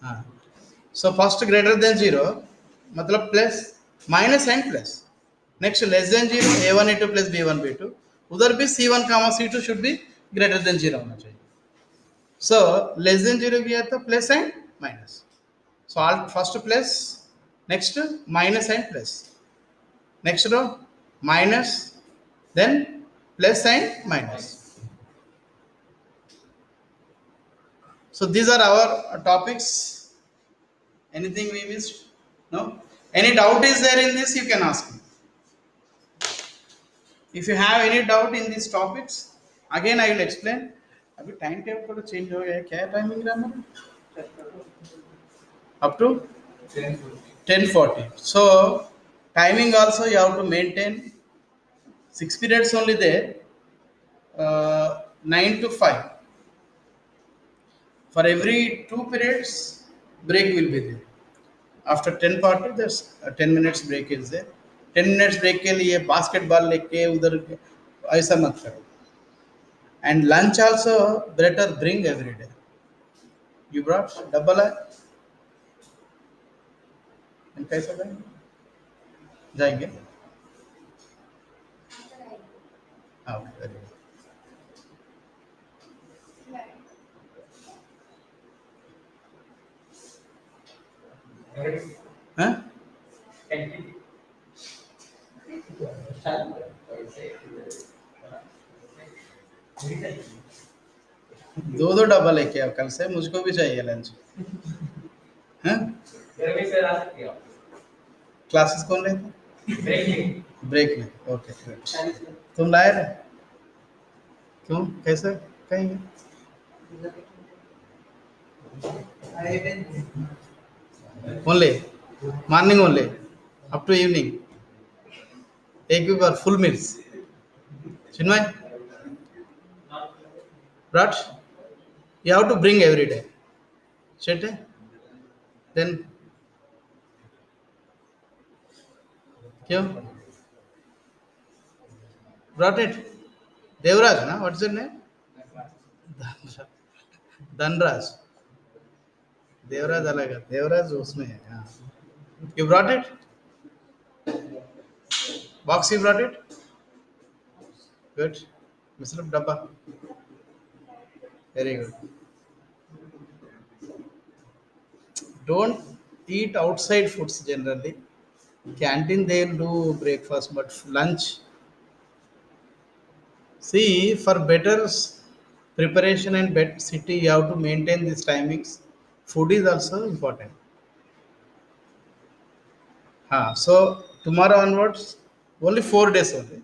हाँ, सो फर्स्ट ग्रेटर देन 0 मतलब plus minus and plus. Next less than 0 a1 a2 plus b1 b2, उधर भी c1 comma c2 should be greater than 0 होना चाहिए. सो लेस देन 0 किया तो plus and minus. So all first plus, next minus and plus, next row minus, then plus and minus. So these are our topics. Anything we missed? No? Any doubt is there in this, you can ask me. If you have any doubt in these topics, again I will explain. अभी time table थोड़ा change हो गया है, क्या timing रहा हमारा? Up to 10:40. So timing also you have to maintain. 6 periods only there. 9 to 5. For every 2 periods, break will be there. After 10:40, there's a 10 minutes break is there. 10 minutes break के लिए basketball लेके उधर ऐसा मत करो. And lunch also better bring every day. You brought double है? And कैसा जाएंगे? हाँ, very good. हाँ? दो डब्बा लेके आओ कल से, मुझको भी चाहिए लंच. हाँ? क्लासेस कौन लेते? ब्रेक में. Okay, good. तुम लाए रहे? क्यों, कैसे कहेंगे? Only morning only, up to evening. Take you for full meals. Chinmay, brought? You have to bring every day. Chete? Then क्यों? Brought it? Devraj, na? What's your name? Dhanraj. Devraj अलग है, देवराज उसमें है. हाँ. You brought it? Box you brought it? Good. Mr. Dabba. Very good. Don't eat outside foods generally. Canteen they'll do breakfast, but lunch. See, for better preparation and better city, you have to maintain these timings. Food is also important. So tomorrow onwards, only 4 days only.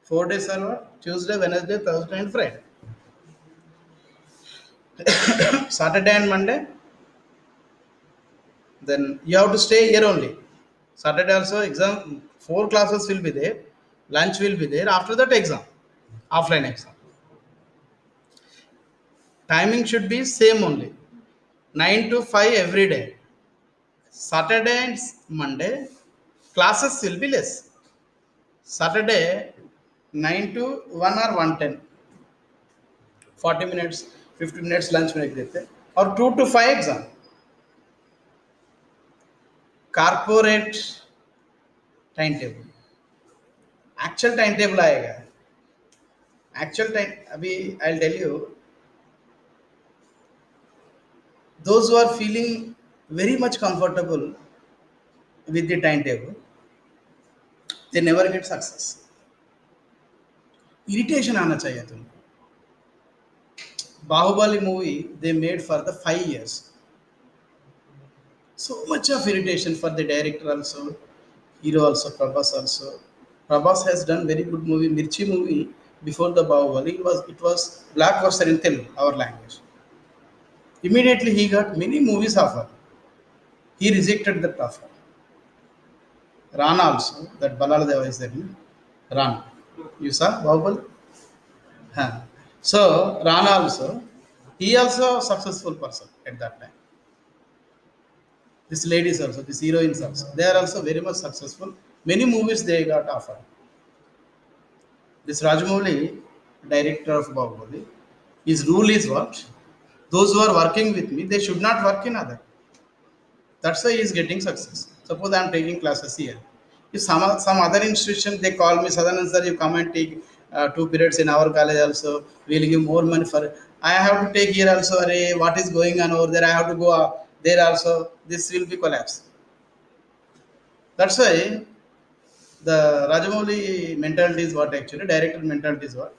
4 days are what? Tuesday, Wednesday, Thursday, and Friday. Saturday and Monday, then you have to stay here only. Saturday also exam, 4 classes will be there, lunch will be there. After that exam, offline exam. Timing should be same only, 9 to 5 every day. Saturday and Monday, classes will be less. Saturday 9 to 1 or 1:10, 40 minutes, 50 minutes lunch break देते हैं, और 2 to 5 exam. Corporate time table, actual time table आएगा. Actual time अभी I tell you, those who are feeling very much comfortable with the timetable, they never get success. Irritation आना चाहिए तुमको. Baahubali movie they made for the 5 years. So much of irritation for the director also, hero also, Prabhas also. Prabhas has done very good movie. Mirchi movie before the Bahubali it was blockbuster in Telugu, our language. Immediately he got many movies offer. He rejected that offer. Ran also, that Balaladeva is there. No? Ran. You saw Bahubali? Huh. So Ran also, he also successful person at that time. These ladies also, these heroines also, they are also very much successful. Many movies they got offered. This Rajamouli, director of Bahubali, his rule is what? Those who are working with me, they should not work in other. That's why he is getting success. Suppose I am taking classes here. If some other institution they call me, Sadanand sir, you come and take 2 periods in our college also. We'll give more money for. I have to take here also. Array, what is going on over there? I have to go there also. This will be collapse. That's why the Rajamouli mentality is what actually director mentality is what.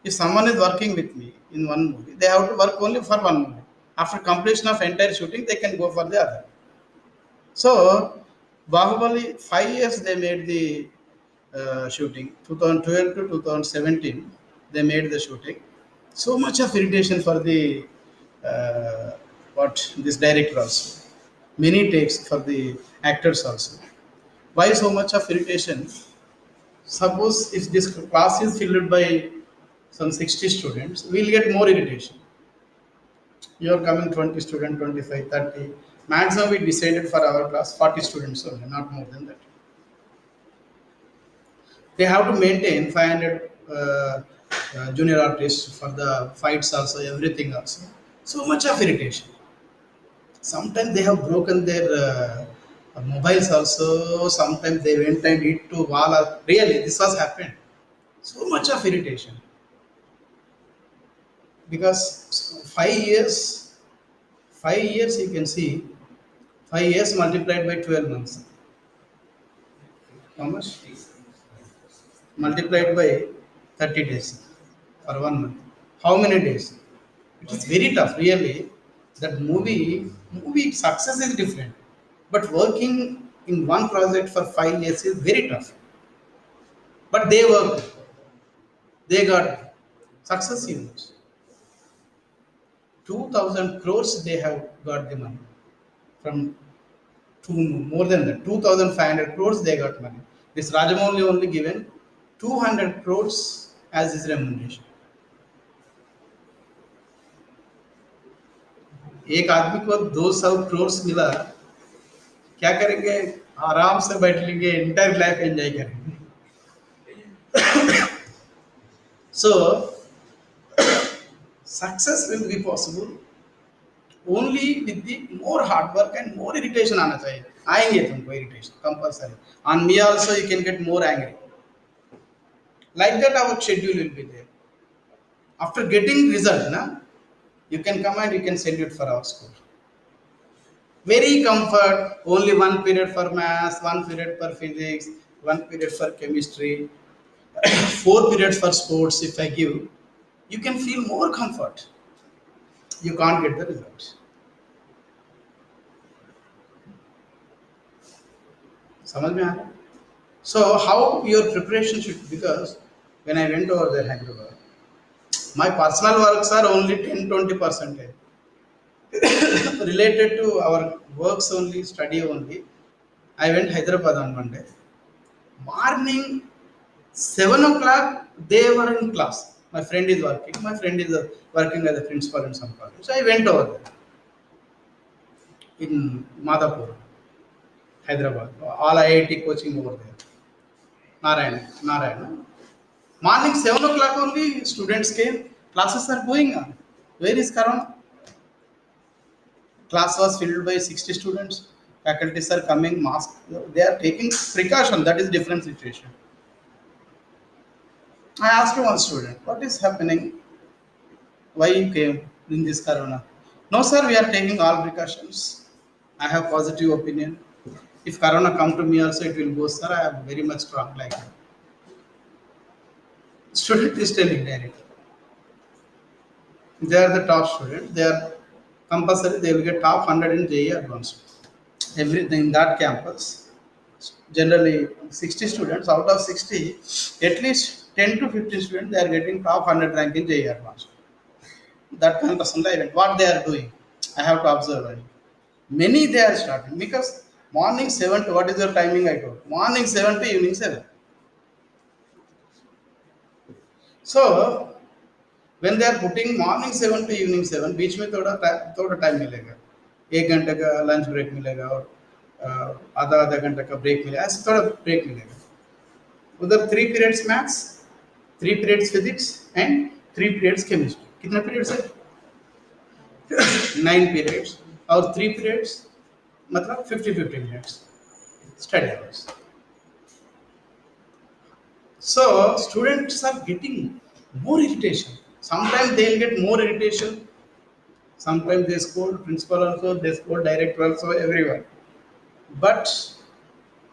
If someone is working with me in one movie, they have to work only for one movie. After completion of entire shooting, they can go for the other. So, Bahubali, 5 years they made the shooting. 2012 to 2017, they made the shooting. So much of irritation for the uh, what this director also. Many takes for the actors also. Why so much of irritation? Suppose if this class is filled by some 60 students, we'll get more irritation. You are coming 20 students, 25, 30. Maximum we decided for our class 40 students only, not more than that. They have to maintain 500 junior artists for the fights also, everything also. So much of irritation. Sometimes they have broken their mobiles also. Sometimes they went and hit to wall. Really, this was happened. So much of irritation because 5 years, 5 years you can see 5 years multiplied by 12 months. How much? Multiplied by 30 days for 1 month. How many days? It is very tough, really. That movie success is different, but working in one project for 5 years is very tough. But they worked, they got success in this. 2,000 crores they have got the money from two, more than that. 2,500 crores they got money. This Rajamouli only given 200 crores as his remuneration. एक आदमी को 200 crores मिला, क्या करेंगे? आराम से बैठ लेंगे, एंटायर लाइफ एंजॉय करेंगे. So success will be possible only with the more hard work and more irritation आना चाहिए. आएंगे तुमको irritation compulsory. On me also you can get more angry. Like that our schedule will be there. After getting result, na, you can come and you can send it for our school. Very comfort, only 1 period for maths, 1 period for physics, 1 period for chemistry, 4 periods for sports if I give, you can feel more comfort. You can't get the results. समझ में आ रहा है? So how your preparation should, because when I went over there Hyderabad, my personal works are only 10-20% related to our works only, study only. I went Hyderabad on Monday. Morning 7 o'clock they were in class. My friend is working. My friend is working as a principal in some college. So I went over there in Madhapur, Hyderabad. All IIT coaching over there. Narayana. Morning 7 o'clock only students came. Classes are going on. Where is Corona? Class was filled by 60 students. Faculties are coming, mask. They are taking precaution. That is different situation. I asked one student, what is happening? Why you came in this corona? No, sir, we are taking all precautions. I have positive opinion. If corona come to me also, it will go, sir. I am very much strong like that. Student is telling directly. They are the top student. They are compulsory. They will get top 100 in JE advanced. Everything in that campus. Generally, 60 students out of 60, at least 10 to 15 students they are getting top 100 rank in JE advanced. That kind of event. What they are doing, I have to observe. Right? Many they are starting because morning 7 to what is your timing? I told morning 7 to evening 7. So when they are putting morning 7 to evening 7, बीच में थोड़ा time मिलेगा, 1 घंटे का lunch break मिलेगा और आधा आधा घंटे का ब्रेक मिलेगा, ऐसे थोड़ा ब्रेक मिलेगा. उधर 3 periods maths, 3 periods physics and 3 periods chemistry. कितने पीरियड्स है? 9 periods और 3 periods मतलब 50 minutes study hours. So students are getting more irritation. Sometimes they will get more irritation. Sometimes they scold principal also, they scold director also, everyone. But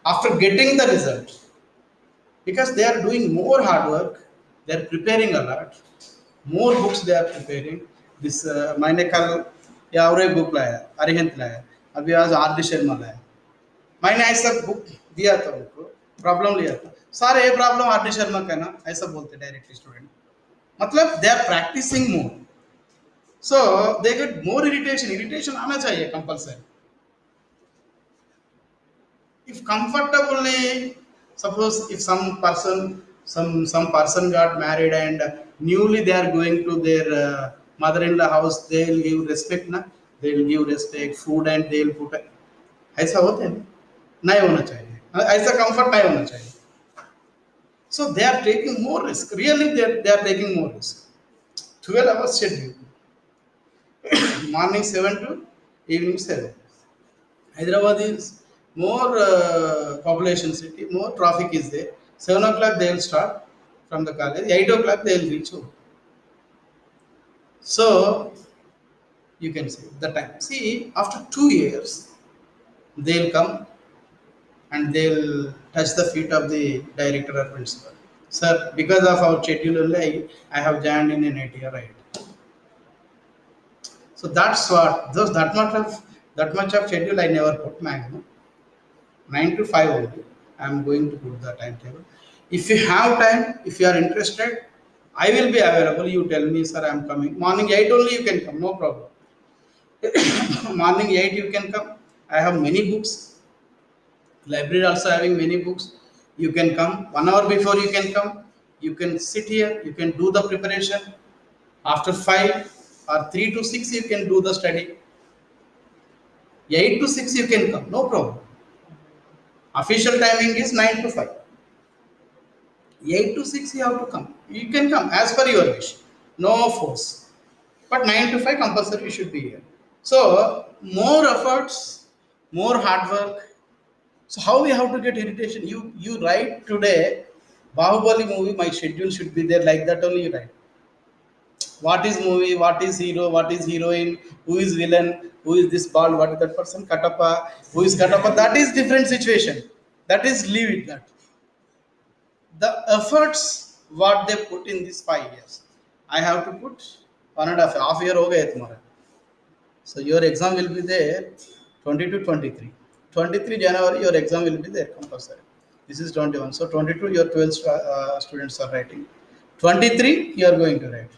after getting the result, because they are doing more hard work, they are preparing a lot, more books they are preparing. This मैंने कल या और एक book लाया, अरिहंत लाया, अभी आज R D Sharma लाया. मैंने ऐसा बुक दिया था उनको, प्रॉब्लम लिया था, सर ये प्रॉब्लम आर डी शर्मा का ना, ऐसा बोलते डायरेक्टली स्टूडेंट. मतलब they are practising more, so they get more irritation. Irritation आना चाहिए compulsory. If comfortably, suppose if some person got married and newly they are going to their mother-in-law house, they will give respect ना, they will give respect, food and they will put. ऐसा होता है ना? नहीं होना चाहिए, ऐसा comfort नहीं होना चाहिए. So they are taking more risk. Really, they are taking more risk. 12 hours schedule, morning 7 to evening 7. Hyderabad is more population city, more traffic is there. 7 o'clock they will start from the college. 8 o'clock they will reach home. So you can see the time. See, after 2 years, they will come and they will touch the feet of the director or principal. Sir, because of our schedule only, I have joined in an 8 year right. So that's what those that much of schedule I never put maximum. 9 to 5 only. I am going to put the timetable. If you have time, if you are interested, I will be available. You tell me, sir, I am coming. Morning 8 only you can come, no problem. Morning 8 you can come. I have many books. Library also having many books. You can come. 1 hour before you can come. You can sit here. You can do the preparation. After 5 or 3 to 6 you can do the study. 8 to 6 you can come, no problem. Official timing is 9 to 5. 8 to 6 you have to come. You can come as per your wish. No force. But 9 to 5 compulsory you should be here. So more efforts, more hard work. So how we have to get irritation? You write today, Bahubali movie, my schedule should be there, like that only you write. What is movie, what is hero, what is heroine, who is villain, who is this bald, what is that person, Katappa, who is Katappa, that is different situation. That is leave it that. The efforts what they put in these 5 years, I have to put 1.5 year हो गए तुम्हारा. So your exam will be there 20 to 23. 23 January your exam will be there compulsory. This is 21. So 22 your 12 students are writing. 23 you are going to write.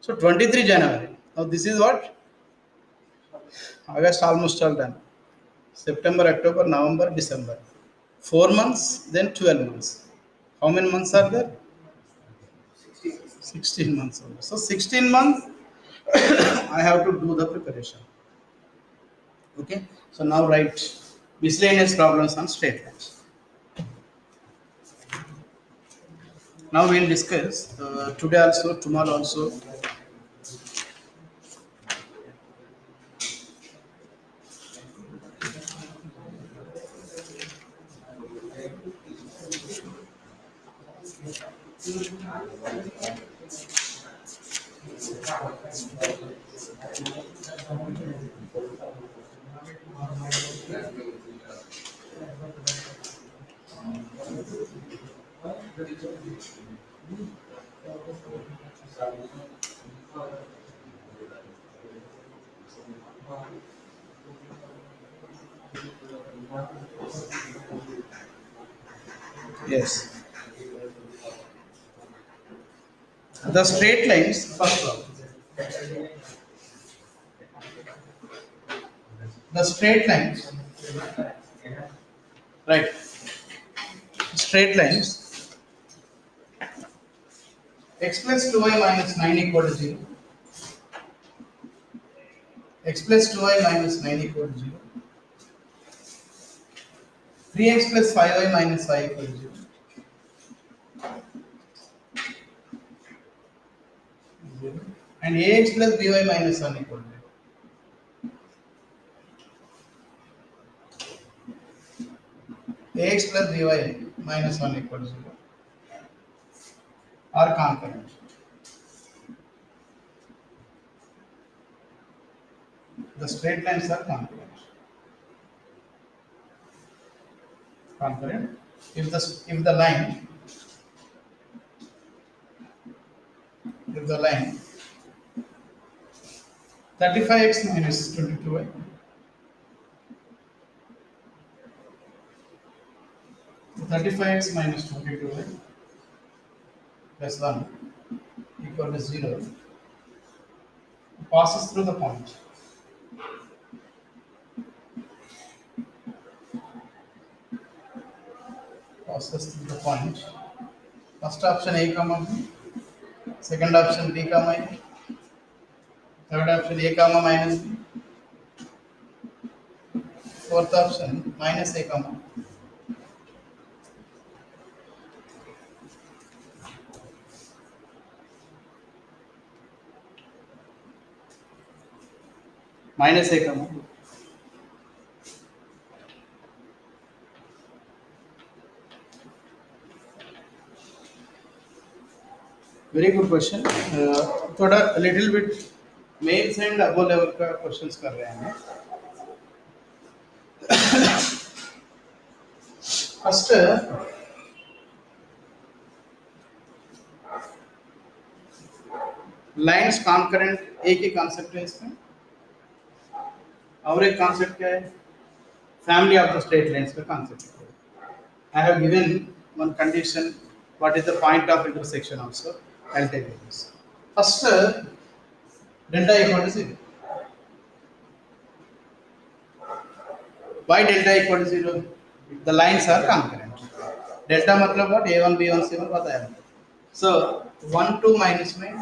So 23 January. Now this is what? August almost all done. September, October, November, December. 4 months, then 12 months. How many months are there? 16 months. Only. So 16 months I have to do the preparation. Okay. So now write miscellaneous problems on straight lines. Now we will discuss today also, tomorrow also. Yes. The straight lines, first one. The straight lines, right? Straight lines, x plus 2y minus 9 equal to 0, x plus 2y minus 9 equal to 0, 3x plus 5y minus 5 equal to 0, 0, and ax plus by minus 1 equal to 0. Ax plus by minus 1 equal to 0 are concurrent. The straight lines are concurrent. Concurrent. If the line if the line 35x minus 22y 35x minus 22y plus 1 equal to 0 passes through the point. Passes through the point. First option A comma B, second option B comma A, third option A comma minus B, fourth option minus A comma. Minus A comma. Very good question. थोड़ा little bit mains and above level का questions कर रहे हैं. First lines concurrent एक ही concept है इसमें. और एक कॉन्सेप्ट क्या है? Family of the straight lines का concept. I have given one condition. What is the point of intersection also? I'll tell you this. First, delta equal to 0. Why delta equal to 0? The lines are concurrent. Delta मतलब what? A1, B1, C1 बताया. So 1, 2 minus में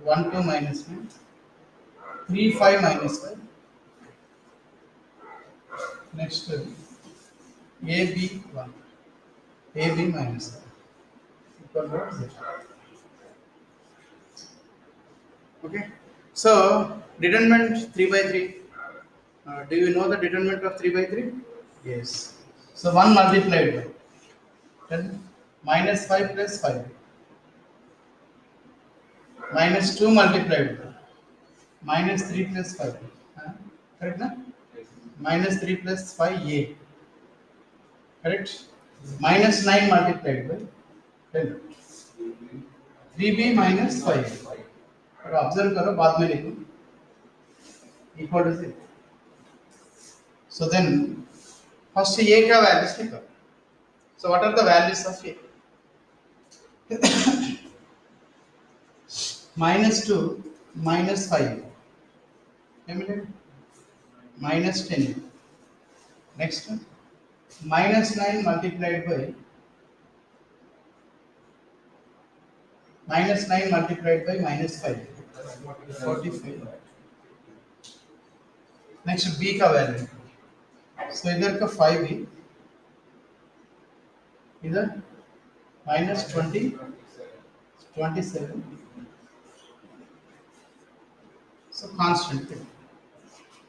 1, 2 minus में 3, 5 minus 5. Next AB1, AB minus 1 equal to 0. Okay. So determinant 3 by 3. Do you know the determinant of 3 by 3? Yes. So 1 multiplied by 10 minus 5 plus 5 minus 2 multiplied by minus 3 plus 5. Correct na? Minus 3 plus 5a. Correct? Minus 9 multiplied by 10. 3b minus 5. और observe करो बाद में लिखो equal to 0. So then first a का values लिखो. So what are the values of a? minus 2 minus 5 minus 10. Next one minus 9 multiplied by minus 9 multiplied by minus 5 45. Next b का value. सो इधर का 5b, इधर minus 20 27. So constant.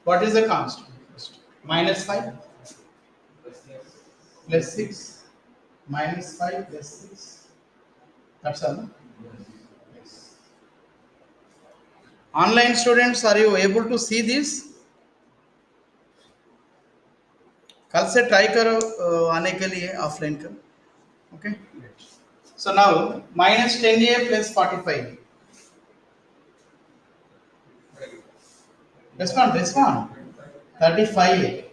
What is the constant? First minus 5 plus 6 minus 5 plus 6. That's all. No? Yes. Online students, are you able to see this? कल से try करो आने के लिए ऑफलाइन का. Okay. So now minus 10a plus 45. Respond, respond. 35a.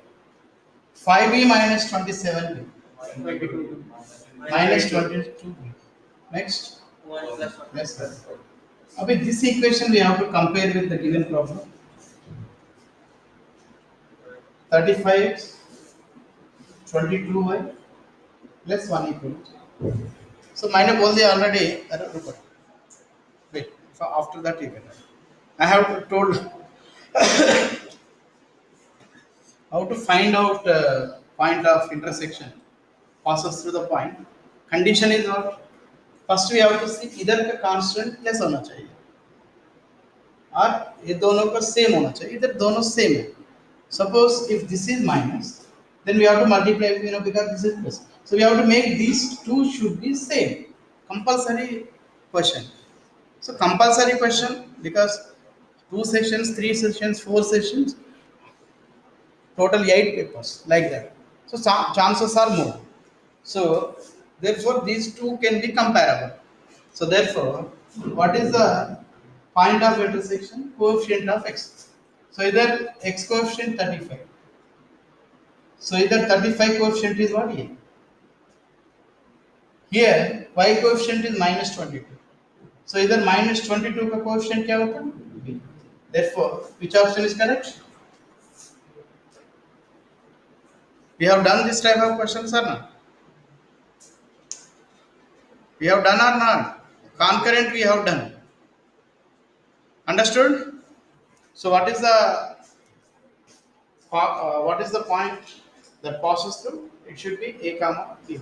5b minus 27b. 22. Minus 22b. Next. 1 plus 1. Yes, sir. Okay, this equation we have to compare with the given problem. 35x 22y plus 1 equal. So मैंने बोल दिया already. अरे रुको. Wait. So after that you can. I have told how to find out point of intersection. Passes through the point. Condition is what? First we have to see इधर का constant plus होना चाहिए. और ये दोनों का सेम होना चाहिए. इधर दोनों सेम है. Suppose if this is minus, then we have to multiply, because this is plus. So we have to make these two should be same. Compulsory question. So compulsory question because 2 sessions, 3 sessions, 4 sessions, total 8 papers like that. So chances are more. So therefore these two can be comparable. So therefore, what is the point of intersection? Coefficient of x. So either x coefficient 35. So either 35 coefficient is what here? Here y coefficient is minus 22. So either minus 22 का coefficient क्या होता है? B. Therefore, which option is correct? We have done this type of questions or not? We have done or not? Concurrent we have done. Understood? So what is the point that passes through? It should be a comma b.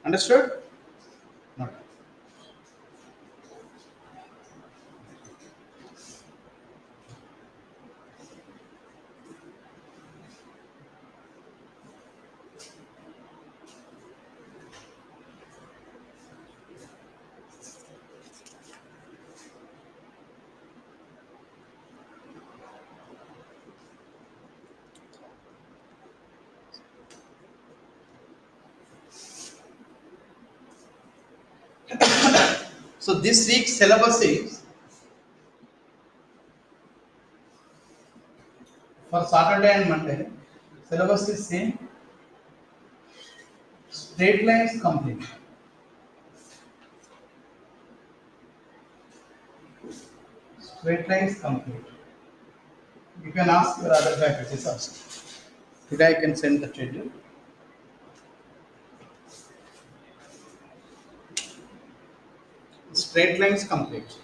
Understood? No. So this week's syllabus is for Saturday and Monday. Syllabus is same. Straight lines complete. Straight lines complete. You can ask your other faculties also. Today I can send the schedule. Straight lines complete.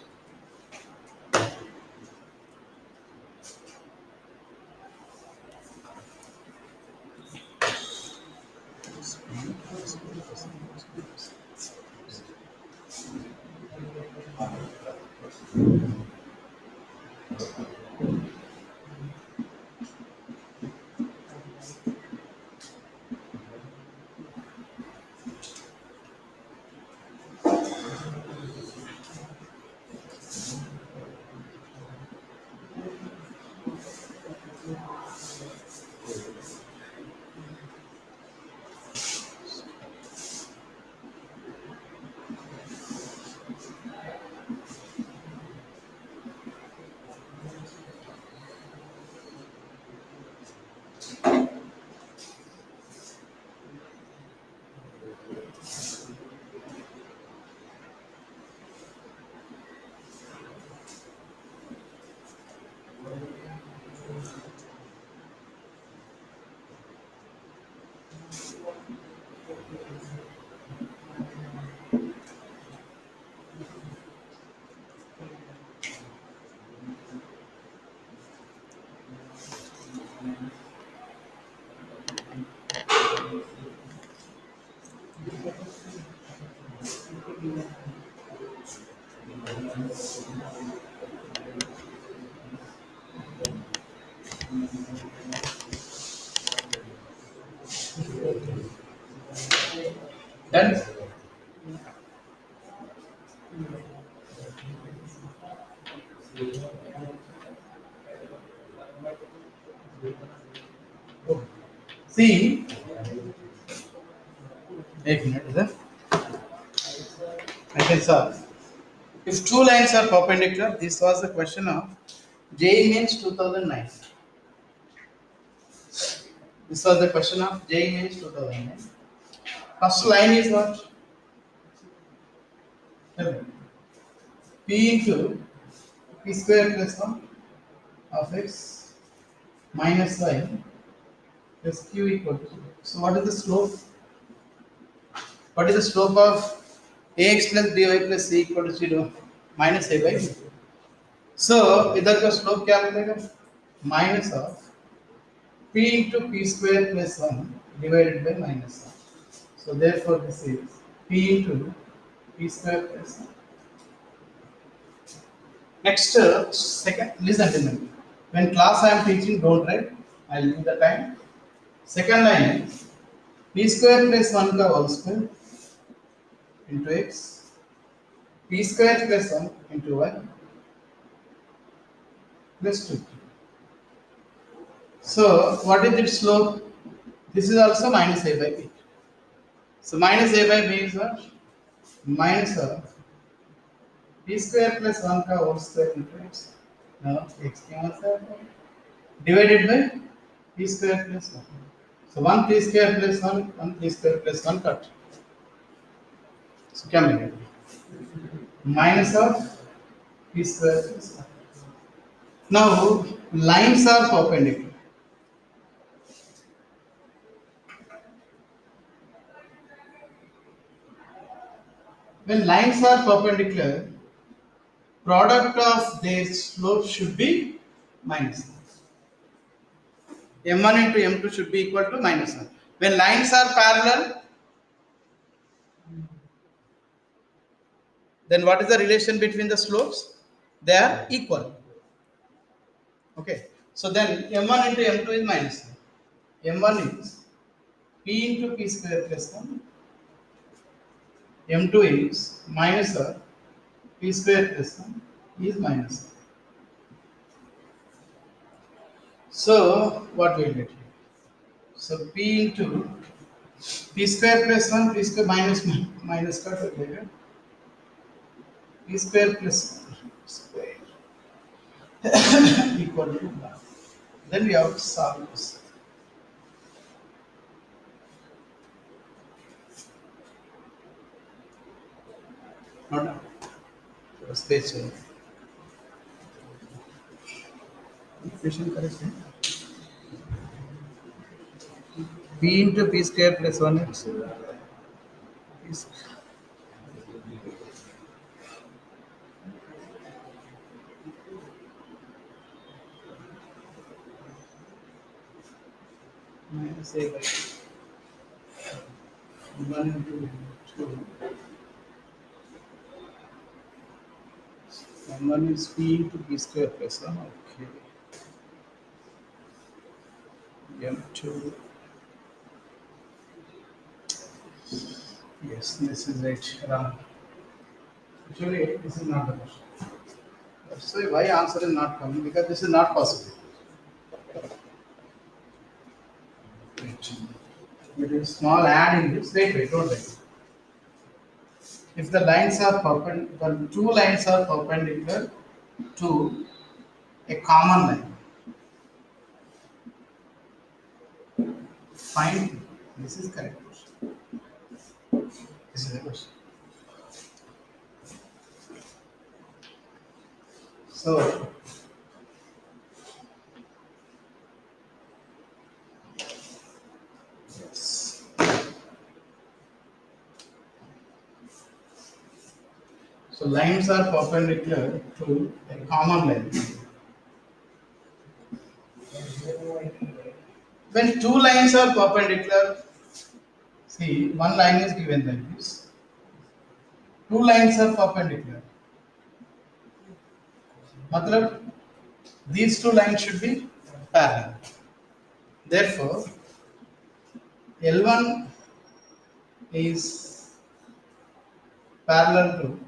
Done. See, एक minute इधर I can solve. If two lines are perpendicular, this was the question of JEE Mains 2009. This was the question of JEE Mains 2009. First line is what? Tell me. P into P square plus 1 of x minus y plus q equal to 0. So what is the slope? What is the slope of ax plus by plus c equal to 0? Minus a by b. So इधर का slope क्या मिलेगा? Minus of p into p square plus 1 divided by minus 1. So therefore this is p into p square plus 1. Next, second, listen to me. When class I am teaching, don't write. I will give the time. Second line is p square plus 1 का whole square into x, p square plus 1 into y plus 2. So what is its slope? This is also minus a by b. So minus a by b is what? Minus of p square plus 1 का whole square into x. Now x क्या होता है? Divided by p square plus 1. So 1 p square plus 1 p square plus 1 cut. So क्या मिलेगा? Minus of p square plus 1. Now lines are perpendicular. When lines are perpendicular, product of their slope should be minus 1. M1 into M2 should be equal to minus 1. When lines are parallel, then what is the relation between the slopes? They are equal. Okay. So then M1 into M2 is minus 1. M1 is P into P square plus 1. M2 is minus of P square plus 1 is minus 1. So what will get here? So P into P square plus 1, P square minus cut हो जाएगा. P square plus 1 square equal to 1. Then we have to solve this. Not now. Space change. Equation correct. P into P square plus 1x. P square. Minus a by 1 into 2. And 1 is P into P square plus 1. Okay. M2. Yes, this is right. Wrong. Actually, this is not the question. That's why answer is not coming, because this is not possible. Wait. It is small add in this. Wait, don't wait. If the lines are perpendicular, the two lines are perpendicular to a common line, find. This is correct question. This is the question. So yes. So lines are perpendicular to a common line. When two lines are perpendicular, see, one line is given like this. Two lines are perpendicular. Matlab, these two lines should be parallel. Therefore, L1 is parallel to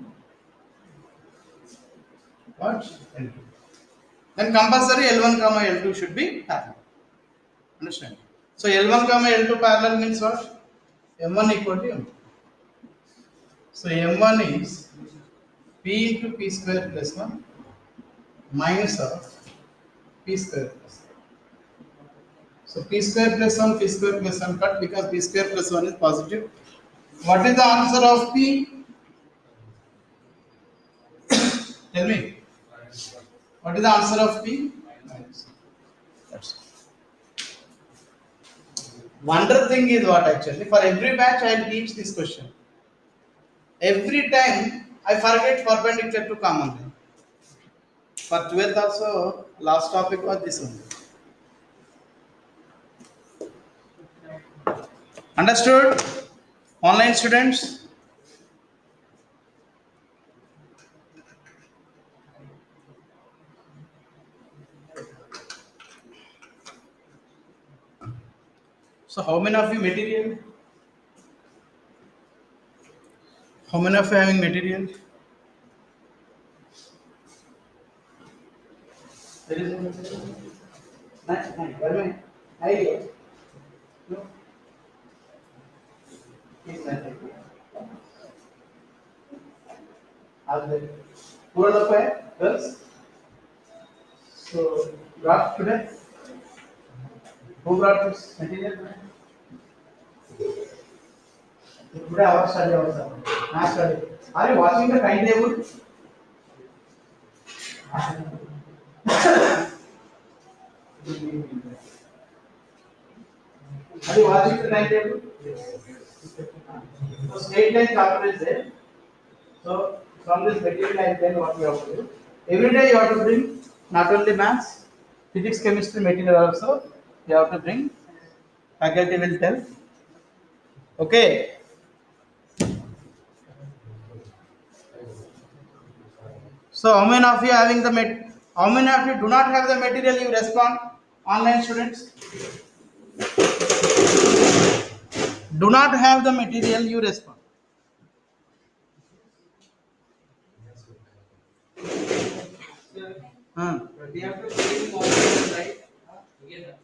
what? L2. Then compulsory L1 comma L2 should be parallel. Understand? So L1 comma L2 parallel means what? M1 equal to M2. So M1 is P into P square plus 1 minus of P square plus 1. So P square plus 1, P square plus 1 cut because P square plus 1 is positive. What is the answer of P? Tell me. What is the answer of P? Minus. That's it. Wonder thing is what actually, for every batch I will teach this question. Every time I forget perpendicular to common line. For 12th also, last topic was this one. Understood? Online students? So how many of you material? How many of you having material? There is no material. Nine. Where am I? Idea. No. Is nothing. Are there? Who are the pair? Girls? So, brought today? Who brought this material? Today our study also. Math study. Are you watching the timetable? Are you watching the timetable? So straight line chapter is there. So from this material I tell what you have to do. Every day you have to bring not only maths, physics, chemistry material also. You have to bring. Faculty will tell. Okay. So how many of you having the how many of you do not have the material? You respond. Online students do not have the material. You respond. We have to bring module 1, right?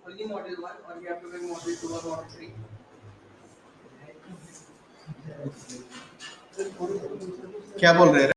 Only module 1, or we have to bring module 2 or module 3? क्या बोल रहे हैं?